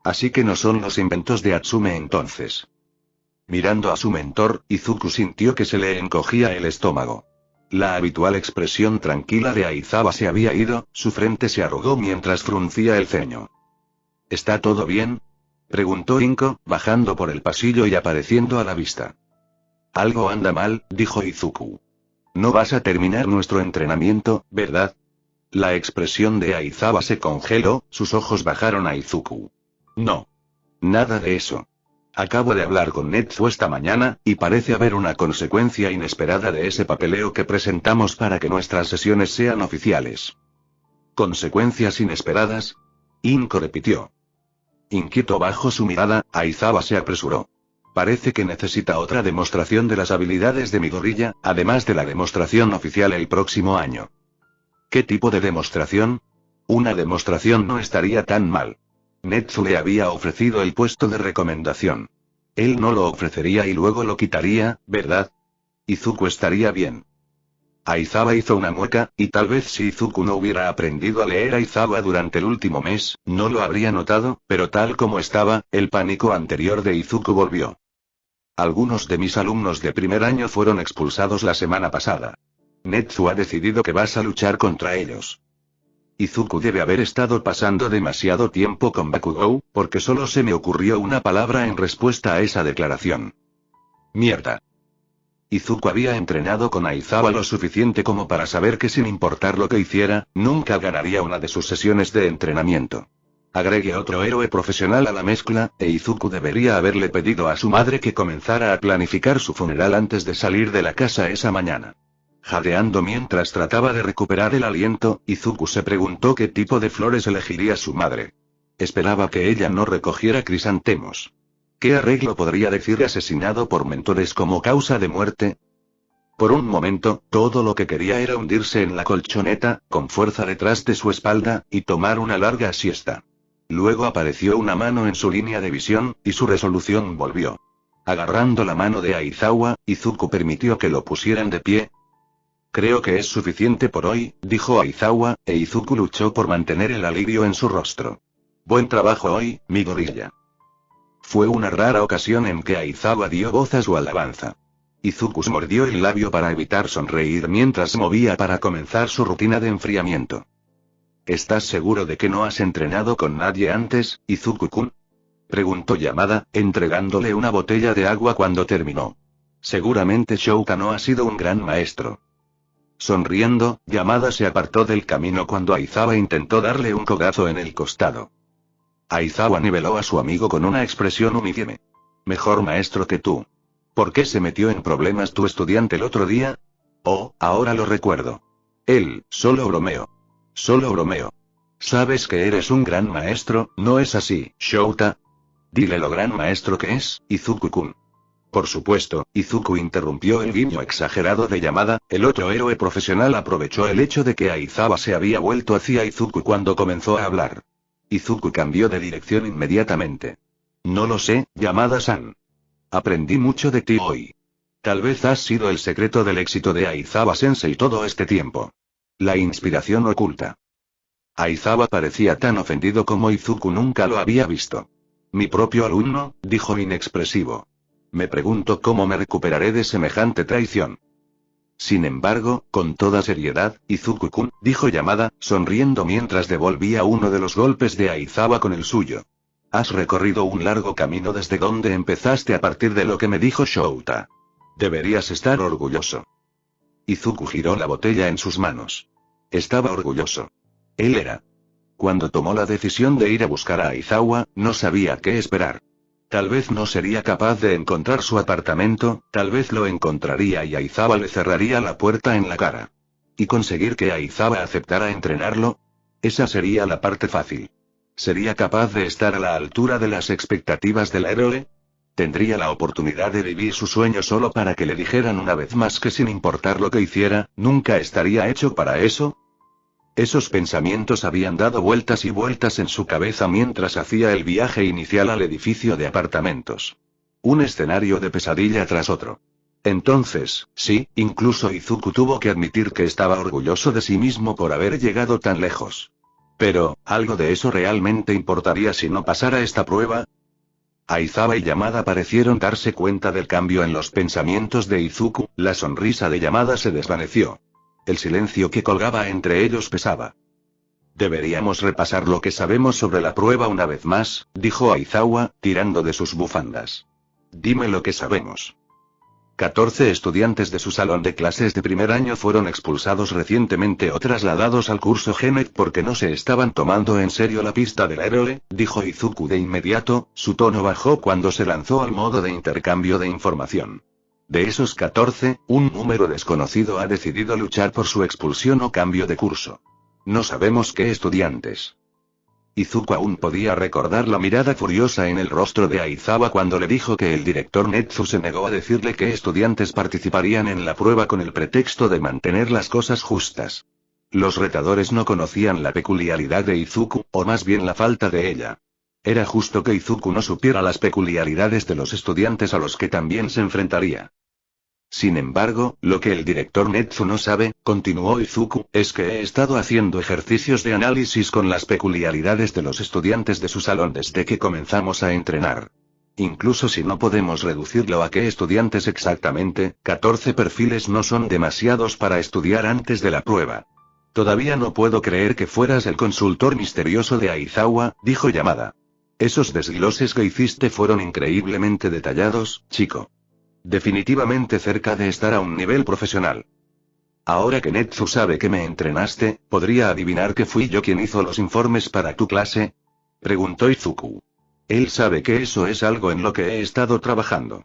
Así que no son los inventos de Atsume entonces. Mirando a su mentor, Izuku sintió que se le encogía el estómago. La habitual expresión tranquila de Aizawa se había ido, su frente se arrugó mientras fruncía el ceño. ¿Está todo bien? Preguntó Inko, bajando por el pasillo y apareciendo a la vista. Algo anda mal, dijo Izuku. No vas a terminar nuestro entrenamiento, ¿verdad? La expresión de Aizawa se congeló, sus ojos bajaron a Izuku. No. Nada de eso. Acabo de hablar con Netsu esta mañana, y parece haber una consecuencia inesperada de ese papeleo que presentamos para que nuestras sesiones sean oficiales. ¿Consecuencias inesperadas? Inko repitió. Inquieto bajo su mirada, Aizawa se apresuró. Parece que necesita otra demostración de las habilidades de mi gorilla, además de la demostración oficial el próximo año. ¿Qué tipo de demostración? Una demostración no estaría tan mal. Netsu le había ofrecido el puesto de recomendación. Él no lo ofrecería y luego lo quitaría, ¿verdad? Izuku estaría bien. Aizawa hizo una mueca, y tal vez si Izuku no hubiera aprendido a leer Aizawa durante el último mes, no lo habría notado, pero tal como estaba, el pánico anterior de Izuku volvió. Algunos de mis alumnos de primer año fueron expulsados la semana pasada. Netsu ha decidido que vas a luchar contra ellos. Izuku debe haber estado pasando demasiado tiempo con Bakugou, porque solo se me ocurrió una palabra en respuesta a esa declaración. Mierda. Izuku había entrenado con Aizawa lo suficiente como para saber que sin importar lo que hiciera, nunca ganaría una de sus sesiones de entrenamiento. Agregue otro héroe profesional a la mezcla, e Izuku debería haberle pedido a su madre que comenzara a planificar su funeral antes de salir de la casa esa mañana. Jadeando mientras trataba de recuperar el aliento, Izuku se preguntó qué tipo de flores elegiría su madre. Esperaba que ella no recogiera crisantemos. ¿Qué arreglo podría decir asesinado por mentores como causa de muerte? Por un momento, todo lo que quería era hundirse en la colchoneta, con fuerza detrás de su espalda, y tomar una larga siesta. Luego apareció una mano en su línea de visión, y su resolución volvió. Agarrando la mano de Aizawa, Izuku permitió que lo pusieran de pie. Creo que es suficiente por hoy, dijo Aizawa, e Izuku luchó por mantener el alivio en su rostro. Buen trabajo hoy, mi gorilla. Fue una rara ocasión en que Aizawa dio voz a su alabanza. Izuku mordió el labio para evitar sonreír mientras se movía para comenzar su rutina de enfriamiento. ¿Estás seguro de que no has entrenado con nadie antes, Izuku-kun? Preguntó Yamada, entregándole una botella de agua cuando terminó. Seguramente Shouta no ha sido un gran maestro. Sonriendo, Yamada se apartó del camino cuando Aizawa intentó darle un codazo en el costado. Aizawa niveló a su amigo con una expresión humilde. Mejor maestro que tú. ¿Por qué se metió en problemas tu estudiante el otro día? Oh, ahora lo recuerdo. Él, solo bromeo. Solo bromeo. Sabes que eres un gran maestro, ¿no es así, Shouta? Dile lo gran maestro que es, Izuku-kun. Por supuesto, Izuku interrumpió el guiño exagerado de Yamada, el otro héroe profesional aprovechó el hecho de que Aizawa se había vuelto hacia Izuku cuando comenzó a hablar. Izuku cambió de dirección inmediatamente. No lo sé, Yamada-san. Aprendí mucho de ti hoy. Tal vez has sido el secreto del éxito de Aizawa-sensei todo este tiempo. La inspiración oculta. Aizawa parecía tan ofendido como Izuku nunca lo había visto. Mi propio alumno, dijo inexpresivo. Me pregunto cómo me recuperaré de semejante traición. Sin embargo, con toda seriedad, Izuku-kun, dijo Yamada, sonriendo mientras devolvía uno de los golpes de Aizawa con el suyo. Has recorrido un largo camino desde donde empezaste a partir de lo que me dijo Shouta. Deberías estar orgulloso. Izuku giró la botella en sus manos. Estaba orgulloso. Él era. Cuando tomó la decisión de ir a buscar a Aizawa, no sabía qué esperar. Tal vez no sería capaz de encontrar su apartamento, tal vez lo encontraría y Aizawa le cerraría la puerta en la cara. ¿Y conseguir que Aizawa aceptara entrenarlo? Esa sería la parte fácil. ¿Sería capaz de estar a la altura de las expectativas del héroe? ¿Tendría la oportunidad de vivir su sueño solo para que le dijeran una vez más que sin importar lo que hiciera, nunca estaría hecho para eso? Esos pensamientos habían dado vueltas y vueltas en su cabeza mientras hacía el viaje inicial al edificio de apartamentos. Un escenario de pesadilla tras otro. Entonces, sí, incluso Izuku tuvo que admitir que estaba orgulloso de sí mismo por haber llegado tan lejos. Pero, ¿algo de eso realmente importaría si no pasara esta prueba? Aizawa y Yamada parecieron darse cuenta del cambio en los pensamientos de Izuku, la sonrisa de Yamada se desvaneció. El silencio que colgaba entre ellos pesaba. Deberíamos repasar lo que sabemos sobre la prueba una vez más, dijo Aizawa, tirando de sus bufandas. Dime lo que sabemos. 14 estudiantes de su salón de clases de primer año fueron expulsados recientemente o trasladados al curso Genet porque no se estaban tomando en serio la pista del héroe, dijo Izuku de inmediato, su tono bajó cuando se lanzó al modo de intercambio de información. De esos 14, un número desconocido ha decidido luchar por su expulsión o cambio de curso. No sabemos qué estudiantes. Izuku aún podía recordar la mirada furiosa en el rostro de Aizawa cuando le dijo que el director Netsu se negó a decirle qué estudiantes participarían en la prueba con el pretexto de mantener las cosas justas. Los retadores no conocían la peculiaridad de Izuku, o más bien la falta de ella. Era justo que Izuku no supiera las peculiaridades de los estudiantes a los que también se enfrentaría. Sin embargo, lo que el director Netsu no sabe, continuó Izuku, es que he estado haciendo ejercicios de análisis con las peculiaridades de los estudiantes de su salón desde que comenzamos a entrenar. Incluso si no podemos reducirlo a qué estudiantes exactamente, 14 perfiles no son demasiados para estudiar antes de la prueba. Todavía no puedo creer que fueras el consultor misterioso de Aizawa, dijo Yamada. Esos desgloses que hiciste fueron increíblemente detallados, chico. Definitivamente cerca de estar a un nivel profesional. Ahora que Netsu sabe que me entrenaste, ¿podría adivinar que fui yo quien hizo los informes para tu clase? Preguntó Izuku. Él sabe que eso es algo en lo que he estado trabajando.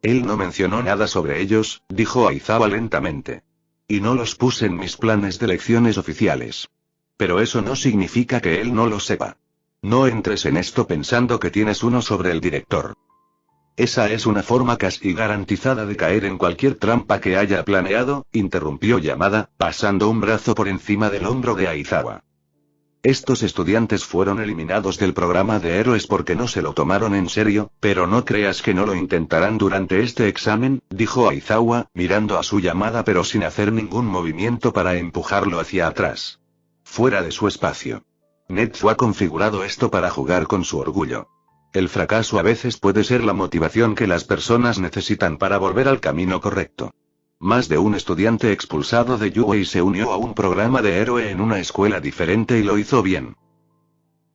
Él no mencionó nada sobre ellos, dijo Aizawa lentamente. Y no los puse en mis planes de lecciones oficiales. Pero eso no significa que él no lo sepa. No entres en esto pensando que tienes uno sobre el director. Esa es una forma casi garantizada de caer en cualquier trampa que haya planeado, interrumpió Yamada, pasando un brazo por encima del hombro de Aizawa. Estos estudiantes fueron eliminados del programa de héroes porque no se lo tomaron en serio, pero no creas que no lo intentarán durante este examen, dijo Aizawa, mirando a su Yamada pero sin hacer ningún movimiento para empujarlo hacia atrás. Fuera de su espacio. Netsu ha configurado esto para jugar con su orgullo. El fracaso a veces puede ser la motivación que las personas necesitan para volver al camino correcto. Más de un estudiante expulsado de Yuei se unió a un programa de héroe en una escuela diferente y lo hizo bien.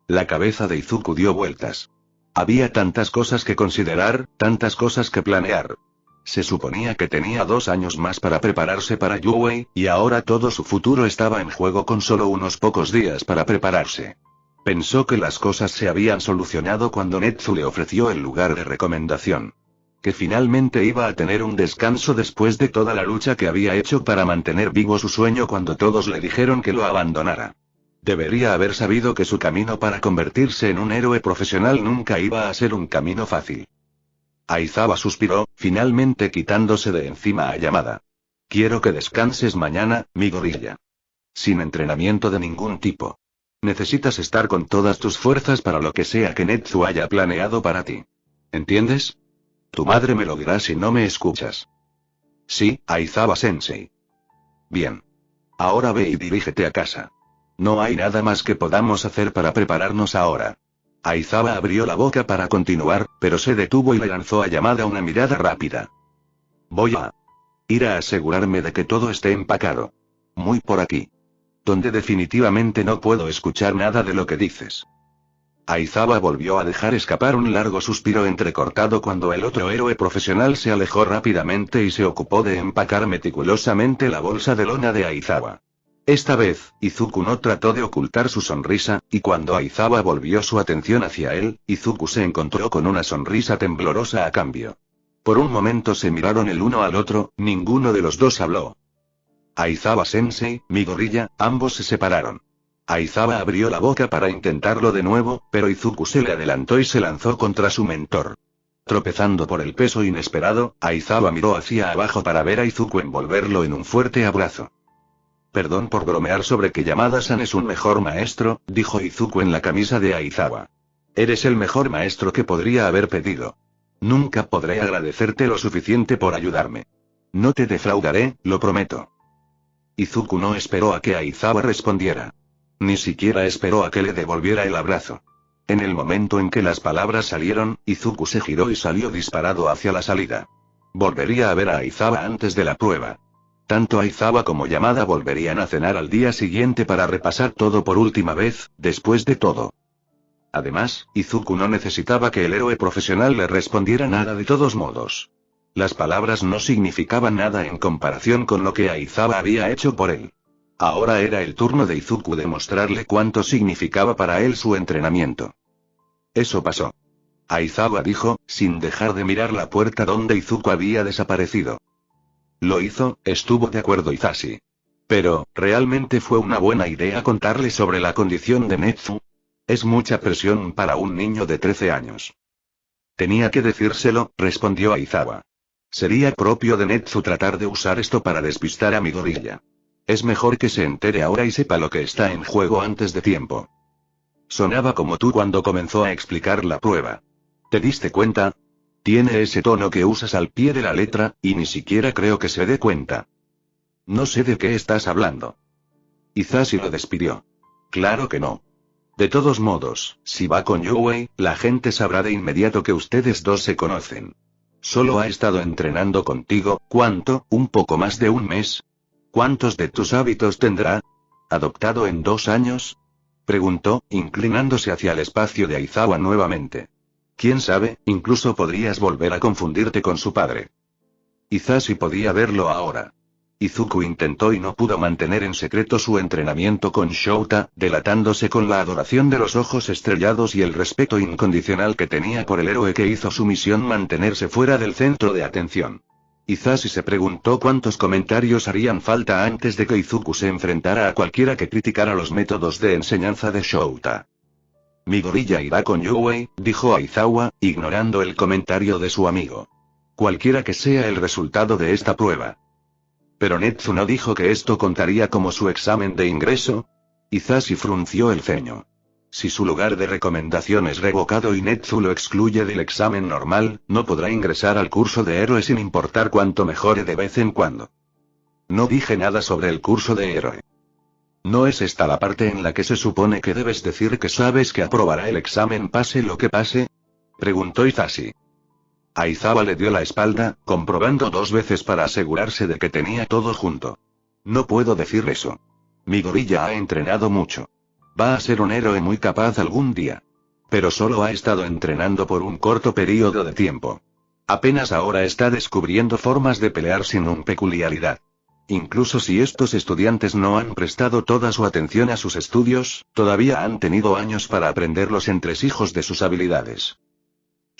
La cabeza de Izuku dio vueltas. Había tantas cosas que considerar, tantas cosas que planear. Se suponía que tenía 2 años más para prepararse para Yuei, y ahora todo su futuro estaba en juego con solo unos pocos días para prepararse. Pensó que las cosas se habían solucionado cuando Netsu le ofreció el lugar de recomendación. Que finalmente iba a tener un descanso después de toda la lucha que había hecho para mantener vivo su sueño cuando todos le dijeron que lo abandonara. Debería haber sabido que su camino para convertirse en un héroe profesional nunca iba a ser un camino fácil. Aizawa suspiró, finalmente quitándose de encima a Yamada. Quiero que descanses mañana, mi gorilla. Sin entrenamiento de ningún tipo. Necesitas estar con todas tus fuerzas para lo que sea que Netsu haya planeado para ti. ¿Entiendes? Tu madre me lo dirá si no me escuchas. Sí, Aizawa-sensei. Bien. Ahora ve y dirígete a casa. No hay nada más que podamos hacer para prepararnos ahora. Aizawa abrió la boca para continuar, pero se detuvo y le lanzó a Yamada una mirada rápida. Voy a ir a asegurarme de que todo esté empacado. Muy por aquí. Donde definitivamente no puedo escuchar nada de lo que dices. Aizawa volvió a dejar escapar un largo suspiro entrecortado cuando el otro héroe profesional se alejó rápidamente y se ocupó de empacar meticulosamente la bolsa de lona de Aizawa. Esta vez, Izuku no trató de ocultar su sonrisa, y cuando Aizawa volvió su atención hacia él, Izuku se encontró con una sonrisa temblorosa a cambio. Por un momento se miraron el uno al otro, ninguno de los dos habló. Aizawa-sensei, mi gorilla, ambos se separaron. Aizawa abrió la boca para intentarlo de nuevo, pero Izuku se le adelantó y se lanzó contra su mentor. Tropezando por el peso inesperado, Aizawa miró hacia abajo para ver a Izuku envolverlo en un fuerte abrazo. Perdón por bromear sobre que Yamada-san es un mejor maestro, dijo Izuku en la camisa de Aizawa. Eres el mejor maestro que podría haber pedido. Nunca podré agradecerte lo suficiente por ayudarme. No te defraudaré, lo prometo. Izuku no esperó a que Aizawa respondiera. Ni siquiera esperó a que le devolviera el abrazo. En el momento en que las palabras salieron, Izuku se giró y salió disparado hacia la salida. Volvería a ver a Aizawa antes de la prueba. Tanto Aizawa como Yamada volverían a cenar al día siguiente para repasar todo por última vez, después de todo. Además, Izuku no necesitaba que el héroe profesional le respondiera nada de todos modos. Las palabras no significaban nada en comparación con lo que Aizawa había hecho por él. Ahora era el turno de Izuku de mostrarle cuánto significaba para él su entrenamiento. Eso pasó. Aizawa dijo, sin dejar de mirar la puerta donde Izuku había desaparecido. Lo hizo, estuvo de acuerdo Hisashi. Pero, ¿realmente fue una buena idea contarle sobre la condición de Netsu? Es mucha presión para un niño de 13 años. Tenía que decírselo, respondió Aizawa. Sería propio de Netsu tratar de usar esto para despistar a Midoriya. Es mejor que se entere ahora y sepa lo que está en juego antes de tiempo. Sonaba como tú cuando comenzó a explicar la prueba. ¿Te diste cuenta? Tiene ese tono que usas al pie de la letra, y ni siquiera creo que se dé cuenta. No sé de qué estás hablando. Hisashi lo despidió. Claro que no. De todos modos, si va con Youwei, la gente sabrá de inmediato que ustedes dos se conocen. Solo ha estado entrenando contigo, ¿cuánto? ¿Un poco más de un mes? ¿Cuántos de tus hábitos tendrá? ¿Adoptado en 2 años? Preguntó, inclinándose hacia el espacio de Aizawa nuevamente. ¿Quién sabe? Incluso podrías volver a confundirte con su padre. Hisashi podía verlo ahora. Izuku intentó y no pudo mantener en secreto su entrenamiento con Shouta, delatándose con la adoración de los ojos estrellados y el respeto incondicional que tenía por el héroe que hizo su misión mantenerse fuera del centro de atención. Hisashi se preguntó cuántos comentarios harían falta antes de que Izuku se enfrentara a cualquiera que criticara los métodos de enseñanza de Shouta. Midoriya irá con Youwei, dijo Aizawa, ignorando el comentario de su amigo. Cualquiera que sea el resultado de esta prueba. ¿Pero Netsu no dijo que esto contaría como su examen de ingreso? Hisashi frunció el ceño. Si su lugar de recomendación es revocado y Netsu lo excluye del examen normal, no podrá ingresar al curso de héroe sin importar cuánto mejore de vez en cuando. No dije nada sobre el curso de héroe. ¿No es esta la parte en la que se supone que debes decir que sabes que aprobará el examen pase lo que pase? Preguntó Hisashi. Aizawa le dio la espalda, comprobando 2 veces para asegurarse de que tenía todo junto. No puedo decir eso. Midoriya ha entrenado mucho. Va a ser un héroe muy capaz algún día. Pero solo ha estado entrenando por un corto periodo de tiempo. Apenas ahora está descubriendo formas de pelear sin una peculiaridad. Incluso si estos estudiantes no han prestado toda su atención a sus estudios, todavía han tenido años para aprender los entresijos de sus habilidades.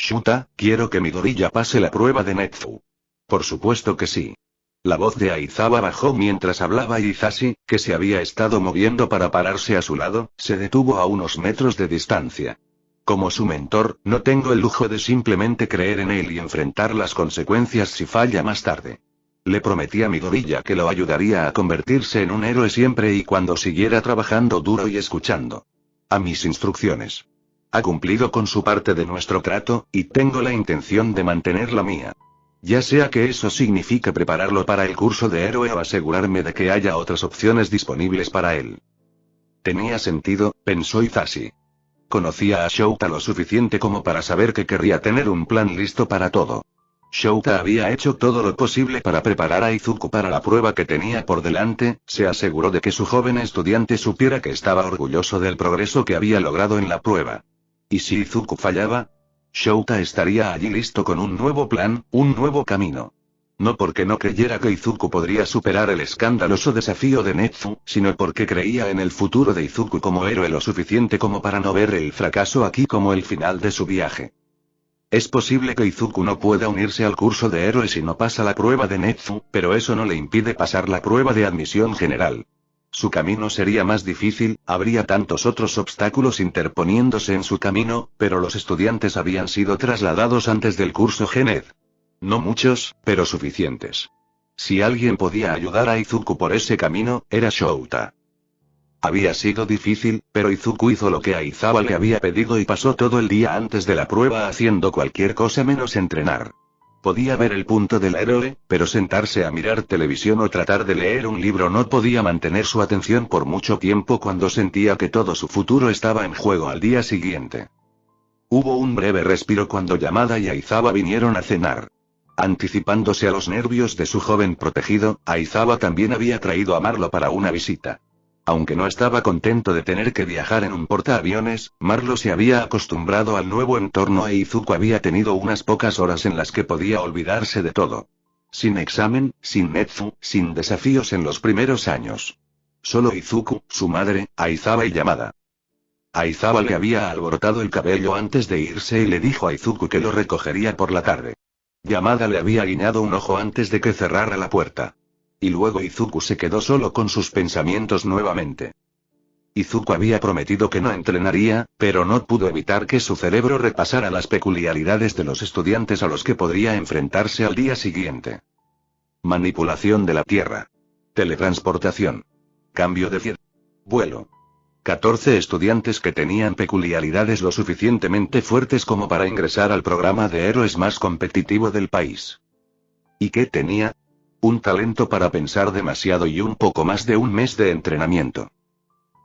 Shuta, quiero que Midoriya pase la prueba de Netsu. Por supuesto que sí. La voz de Aizawa bajó mientras hablaba y Hisashi, que se había estado moviendo para pararse a su lado, se detuvo a unos metros de distancia. Como su mentor, no tengo el lujo de simplemente creer en él y enfrentar las consecuencias si falla más tarde. Le prometí a Midoriya que lo ayudaría a convertirse en un héroe siempre y cuando siguiera trabajando duro y escuchando a mis instrucciones. Ha cumplido con su parte de nuestro trato, y tengo la intención de mantener la mía. Ya sea que eso signifique prepararlo para el curso de héroe o asegurarme de que haya otras opciones disponibles para él. Tenía sentido, pensó Hisashi. Conocía a Shouta lo suficiente como para saber que querría tener un plan listo para todo. Shouta había hecho todo lo posible para preparar a Izuku para la prueba que tenía por delante, se aseguró de que su joven estudiante supiera que estaba orgulloso del progreso que había logrado en la prueba. ¿Y si Izuku fallaba? Shouta estaría allí listo con un nuevo plan, un nuevo camino. No porque no creyera que Izuku podría superar el escandaloso desafío de Netsu, sino porque creía en el futuro de Izuku como héroe lo suficiente como para no ver el fracaso aquí como el final de su viaje. Es posible que Izuku no pueda unirse al curso de héroe si no pasa la prueba de Netsu, pero eso no le impide pasar la prueba de admisión general. Su camino sería más difícil, habría tantos otros obstáculos interponiéndose en su camino, pero los estudiantes habían sido trasladados antes del curso Gened. No muchos, pero suficientes. Si alguien podía ayudar a Izuku por ese camino, era Shouta. Había sido difícil, pero Izuku hizo lo que Aizawa le había pedido y pasó todo el día antes de la prueba haciendo cualquier cosa menos entrenar. Podía ver el punto del héroe, pero sentarse a mirar televisión o tratar de leer un libro no podía mantener su atención por mucho tiempo cuando sentía que todo su futuro estaba en juego al día siguiente. Hubo un breve respiro cuando Yamada y Aizawa vinieron a cenar. Anticipándose a los nervios de su joven protegido, Aizawa también había traído a Marlo para una visita. Aunque no estaba contento de tener que viajar en un portaaviones, Marlo se había acostumbrado al nuevo entorno e Izuku había tenido unas pocas horas en las que podía olvidarse de todo. Sin examen, sin Netsu, sin desafíos en los primeros años. Solo Izuku, su madre, Aizawa y Yamada. Aizawa le había alborotado el cabello antes de irse y le dijo a Izuku que lo recogería por la tarde. Yamada le había guiñado un ojo antes de que cerrara la puerta. Y luego Izuku se quedó solo con sus pensamientos nuevamente. Izuku había prometido que no entrenaría, pero no pudo evitar que su cerebro repasara las peculiaridades de los estudiantes a los que podría enfrentarse al día siguiente. Manipulación de la Tierra. Teletransportación. Cambio de vuelo. 14 estudiantes que tenían peculiaridades lo suficientemente fuertes como para ingresar al programa de héroes más competitivo del país. ¿Y qué tenía? Un talento para pensar demasiado y un poco más de un mes de entrenamiento.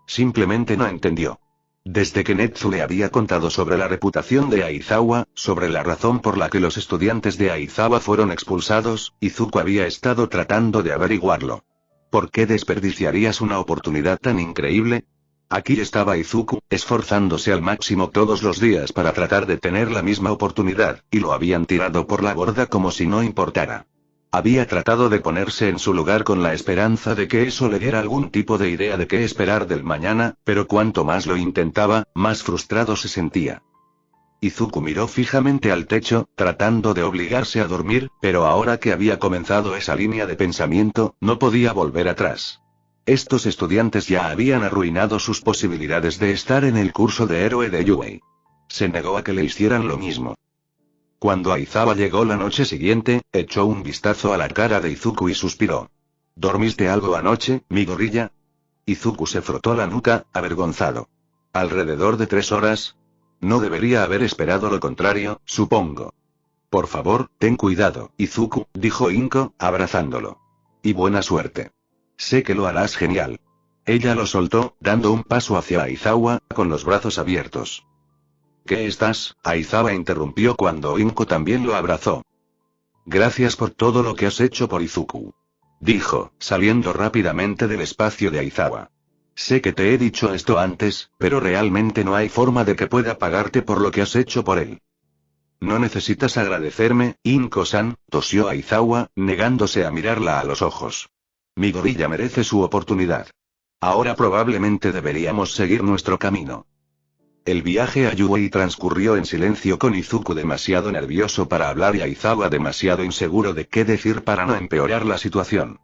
Simplemente no entendió. Desde que Netsu le había contado sobre la reputación de Aizawa, sobre la razón por la que los estudiantes de Aizawa fueron expulsados, Izuku había estado tratando de averiguarlo. ¿Por qué desperdiciarías una oportunidad tan increíble? Aquí estaba Izuku, esforzándose al máximo todos los días para tratar de tener la misma oportunidad, y lo habían tirado por la borda como si no importara. Había tratado de ponerse en su lugar con la esperanza de que eso le diera algún tipo de idea de qué esperar del mañana, pero cuanto más lo intentaba, más frustrado se sentía. Izuku miró fijamente al techo, tratando de obligarse a dormir, pero ahora que había comenzado esa línea de pensamiento, no podía volver atrás. Estos estudiantes ya habían arruinado sus posibilidades de estar en el curso de héroe de Yuei. Se negó a que le hicieran lo mismo. Cuando Aizawa llegó la noche siguiente, echó un vistazo a la cara de Izuku y suspiró. ¿Dormiste algo anoche, mi gorilla? Izuku se frotó la nuca, avergonzado. ¿Alrededor de 3 horas? No debería haber esperado lo contrario, supongo. Por favor, ten cuidado, Izuku, dijo Inko, abrazándolo. Y buena suerte. Sé que lo harás genial. Ella lo soltó, dando un paso hacia Aizawa, con los brazos abiertos. ¿Qué estás? Aizawa interrumpió cuando Inko también lo abrazó. Gracias por todo lo que has hecho por Izuku. Dijo, saliendo rápidamente del espacio de Aizawa. Sé que te he dicho esto antes, pero realmente no hay forma de que pueda pagarte por lo que has hecho por él. No necesitas agradecerme, Inko-san, tosió Aizawa, negándose a mirarla a los ojos. Mi gorilla merece su oportunidad. Ahora probablemente deberíamos seguir nuestro camino. El viaje a Yuei transcurrió en silencio con Izuku demasiado nervioso para hablar y Aizawa demasiado inseguro de qué decir para no empeorar la situación.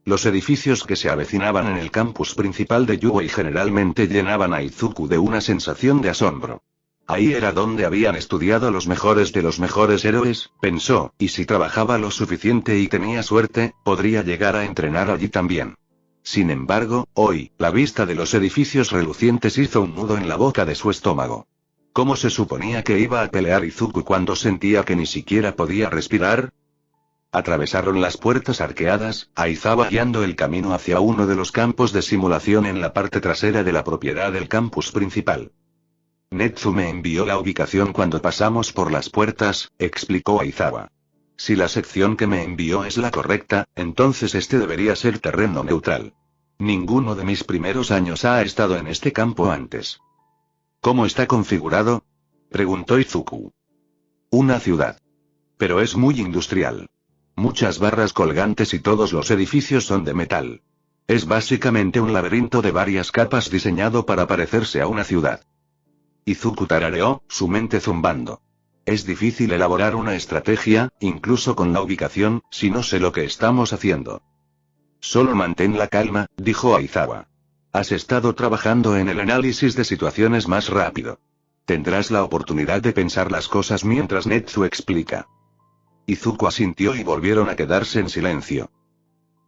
Los edificios que se avecinaban en el campus principal de Yuei generalmente llenaban a Izuku de una sensación de asombro. Ahí era donde habían estudiado los mejores de los mejores héroes, pensó, y si trabajaba lo suficiente y tenía suerte, podría llegar a entrenar allí también. Sin embargo, hoy, la vista de los edificios relucientes hizo un nudo en la boca de su estómago. ¿Cómo se suponía que iba a pelear Izuku cuando sentía que ni siquiera podía respirar? Atravesaron las puertas arqueadas, Aizawa guiando el camino hacia uno de los campos de simulación en la parte trasera de la propiedad del campus principal. Netsu me envió la ubicación cuando pasamos por las puertas, explicó Aizawa. Si la sección que me envió es la correcta, entonces este debería ser terreno neutral. Ninguno de mis primeros años ha estado en este campo antes. ¿Cómo está configurado? Preguntó Izuku. Una ciudad. Pero es muy industrial. Muchas barras colgantes y todos los edificios son de metal. Es básicamente un laberinto de varias capas diseñado para parecerse a una ciudad. Izuku tarareó, su mente zumbando. Es difícil elaborar una estrategia, incluso con la ubicación, si no sé lo que estamos haciendo. Solo mantén la calma, dijo Aizawa. Has estado trabajando en el análisis de situaciones más rápido. Tendrás la oportunidad de pensar las cosas mientras Netsu explica. Izuku asintió y volvieron a quedarse en silencio.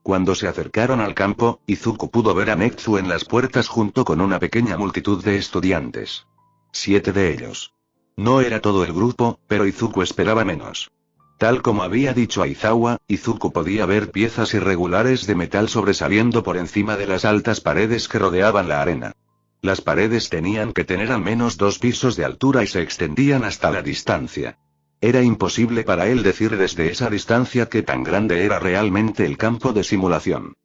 Cuando se acercaron al campo, Izuku pudo ver a Netsu en las puertas junto con una pequeña multitud de estudiantes. 7 de ellos. No era todo el grupo, pero Izuku esperaba menos. Tal como había dicho Aizawa, Izuku podía ver piezas irregulares de metal sobresaliendo por encima de las altas paredes que rodeaban la arena. Las paredes tenían que tener al menos 2 pisos de altura y se extendían hasta la distancia. Era imposible para él decir desde esa distancia qué tan grande era realmente el campo de simulación.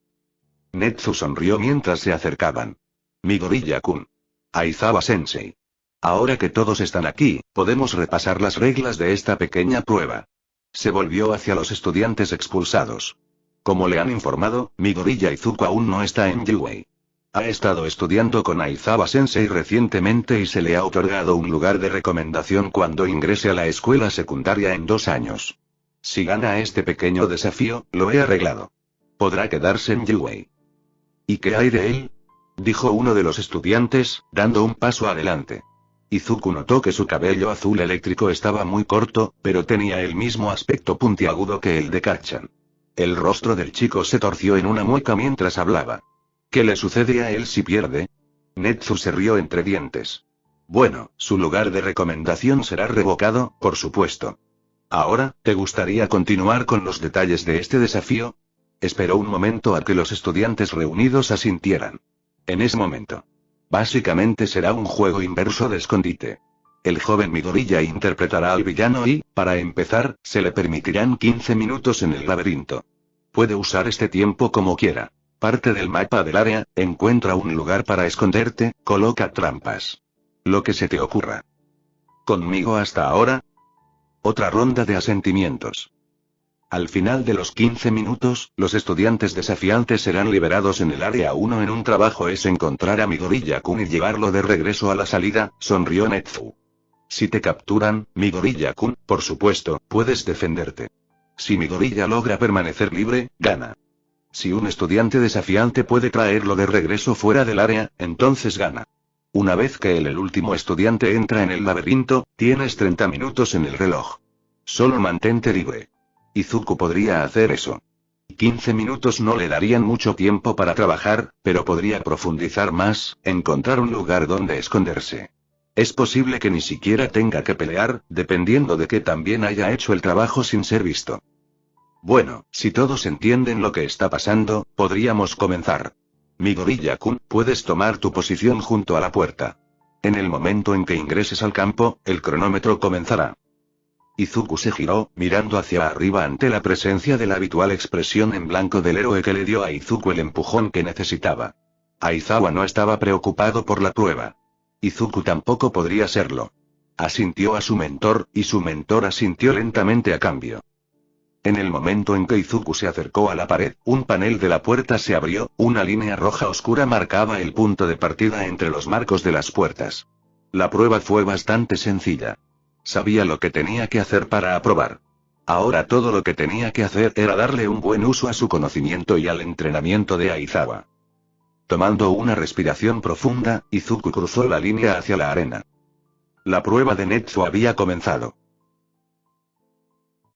Netsu sonrió mientras se acercaban. Midoriya-kun. Aizawa-sensei. Ahora que todos están aquí, podemos repasar las reglas de esta pequeña prueba. Se volvió hacia los estudiantes expulsados. Como le han informado, Midoriya Izuku aún no está en Yuei. Ha estado estudiando con Aizawa-sensei recientemente y se le ha otorgado un lugar de recomendación cuando ingrese a la escuela secundaria en 2 años. Si gana este pequeño desafío, lo he arreglado. Podrá quedarse en Yuei. ¿Y qué hay de él?, dijo uno de los estudiantes, dando un paso adelante. Izuku notó que su cabello azul eléctrico estaba muy corto, pero tenía el mismo aspecto puntiagudo que el de Kacchan. El rostro del chico se torció en una mueca mientras hablaba. ¿Qué le sucede a él si pierde? Netsu se rió entre dientes. Bueno, su lugar de recomendación será revocado, por supuesto. Ahora, ¿te gustaría continuar con los detalles de este desafío? Esperó un momento a que los estudiantes reunidos asintieran. En ese momento. Básicamente será un juego inverso de escondite. El joven Midoriya interpretará al villano y, para empezar, se le permitirán 15 minutos en el laberinto. Puede usar este tiempo como quiera. Parte del mapa del área, encuentra un lugar para esconderte, coloca trampas. Lo que se te ocurra. ¿Conmigo hasta ahora? Otra ronda de asentimientos. Al final de los 15 minutos, los estudiantes desafiantes serán liberados en el área 1. En un trabajo es encontrar a Midoriya-kun y llevarlo de regreso a la salida, sonrió Netsu. Si te capturan, Midoriya-kun, por supuesto, puedes defenderte. Si Midoriya logra permanecer libre, gana. Si un estudiante desafiante puede traerlo de regreso fuera del área, entonces gana. Una vez que el último estudiante entra en el laberinto, tienes 30 minutos en el reloj. Solo mantente libre. Izuku podría hacer eso. 15 minutos no le darían mucho tiempo para trabajar, pero podría profundizar más, encontrar un lugar donde esconderse. Es posible que ni siquiera tenga que pelear, dependiendo de que también haya hecho el trabajo sin ser visto. Bueno, si todos entienden lo que está pasando, podríamos comenzar. Midoriya-kun, puedes tomar tu posición junto a la puerta. En el momento en que ingreses al campo, el cronómetro comenzará. Izuku se giró, mirando hacia arriba ante la presencia de la habitual expresión en blanco del héroe que le dio a Izuku el empujón que necesitaba. Aizawa no estaba preocupado por la prueba. Izuku tampoco podría serlo. Asintió a su mentor, y su mentor asintió lentamente a cambio. En el momento en que Izuku se acercó a la pared, un panel de la puerta se abrió, una línea roja oscura marcaba el punto de partida entre los marcos de las puertas. La prueba fue bastante sencilla. Sabía lo que tenía que hacer para aprobar. Ahora todo lo que tenía que hacer era darle un buen uso a su conocimiento y al entrenamiento de Aizawa. Tomando una respiración profunda, Izuku cruzó la línea hacia la arena. La prueba de Netsu había comenzado.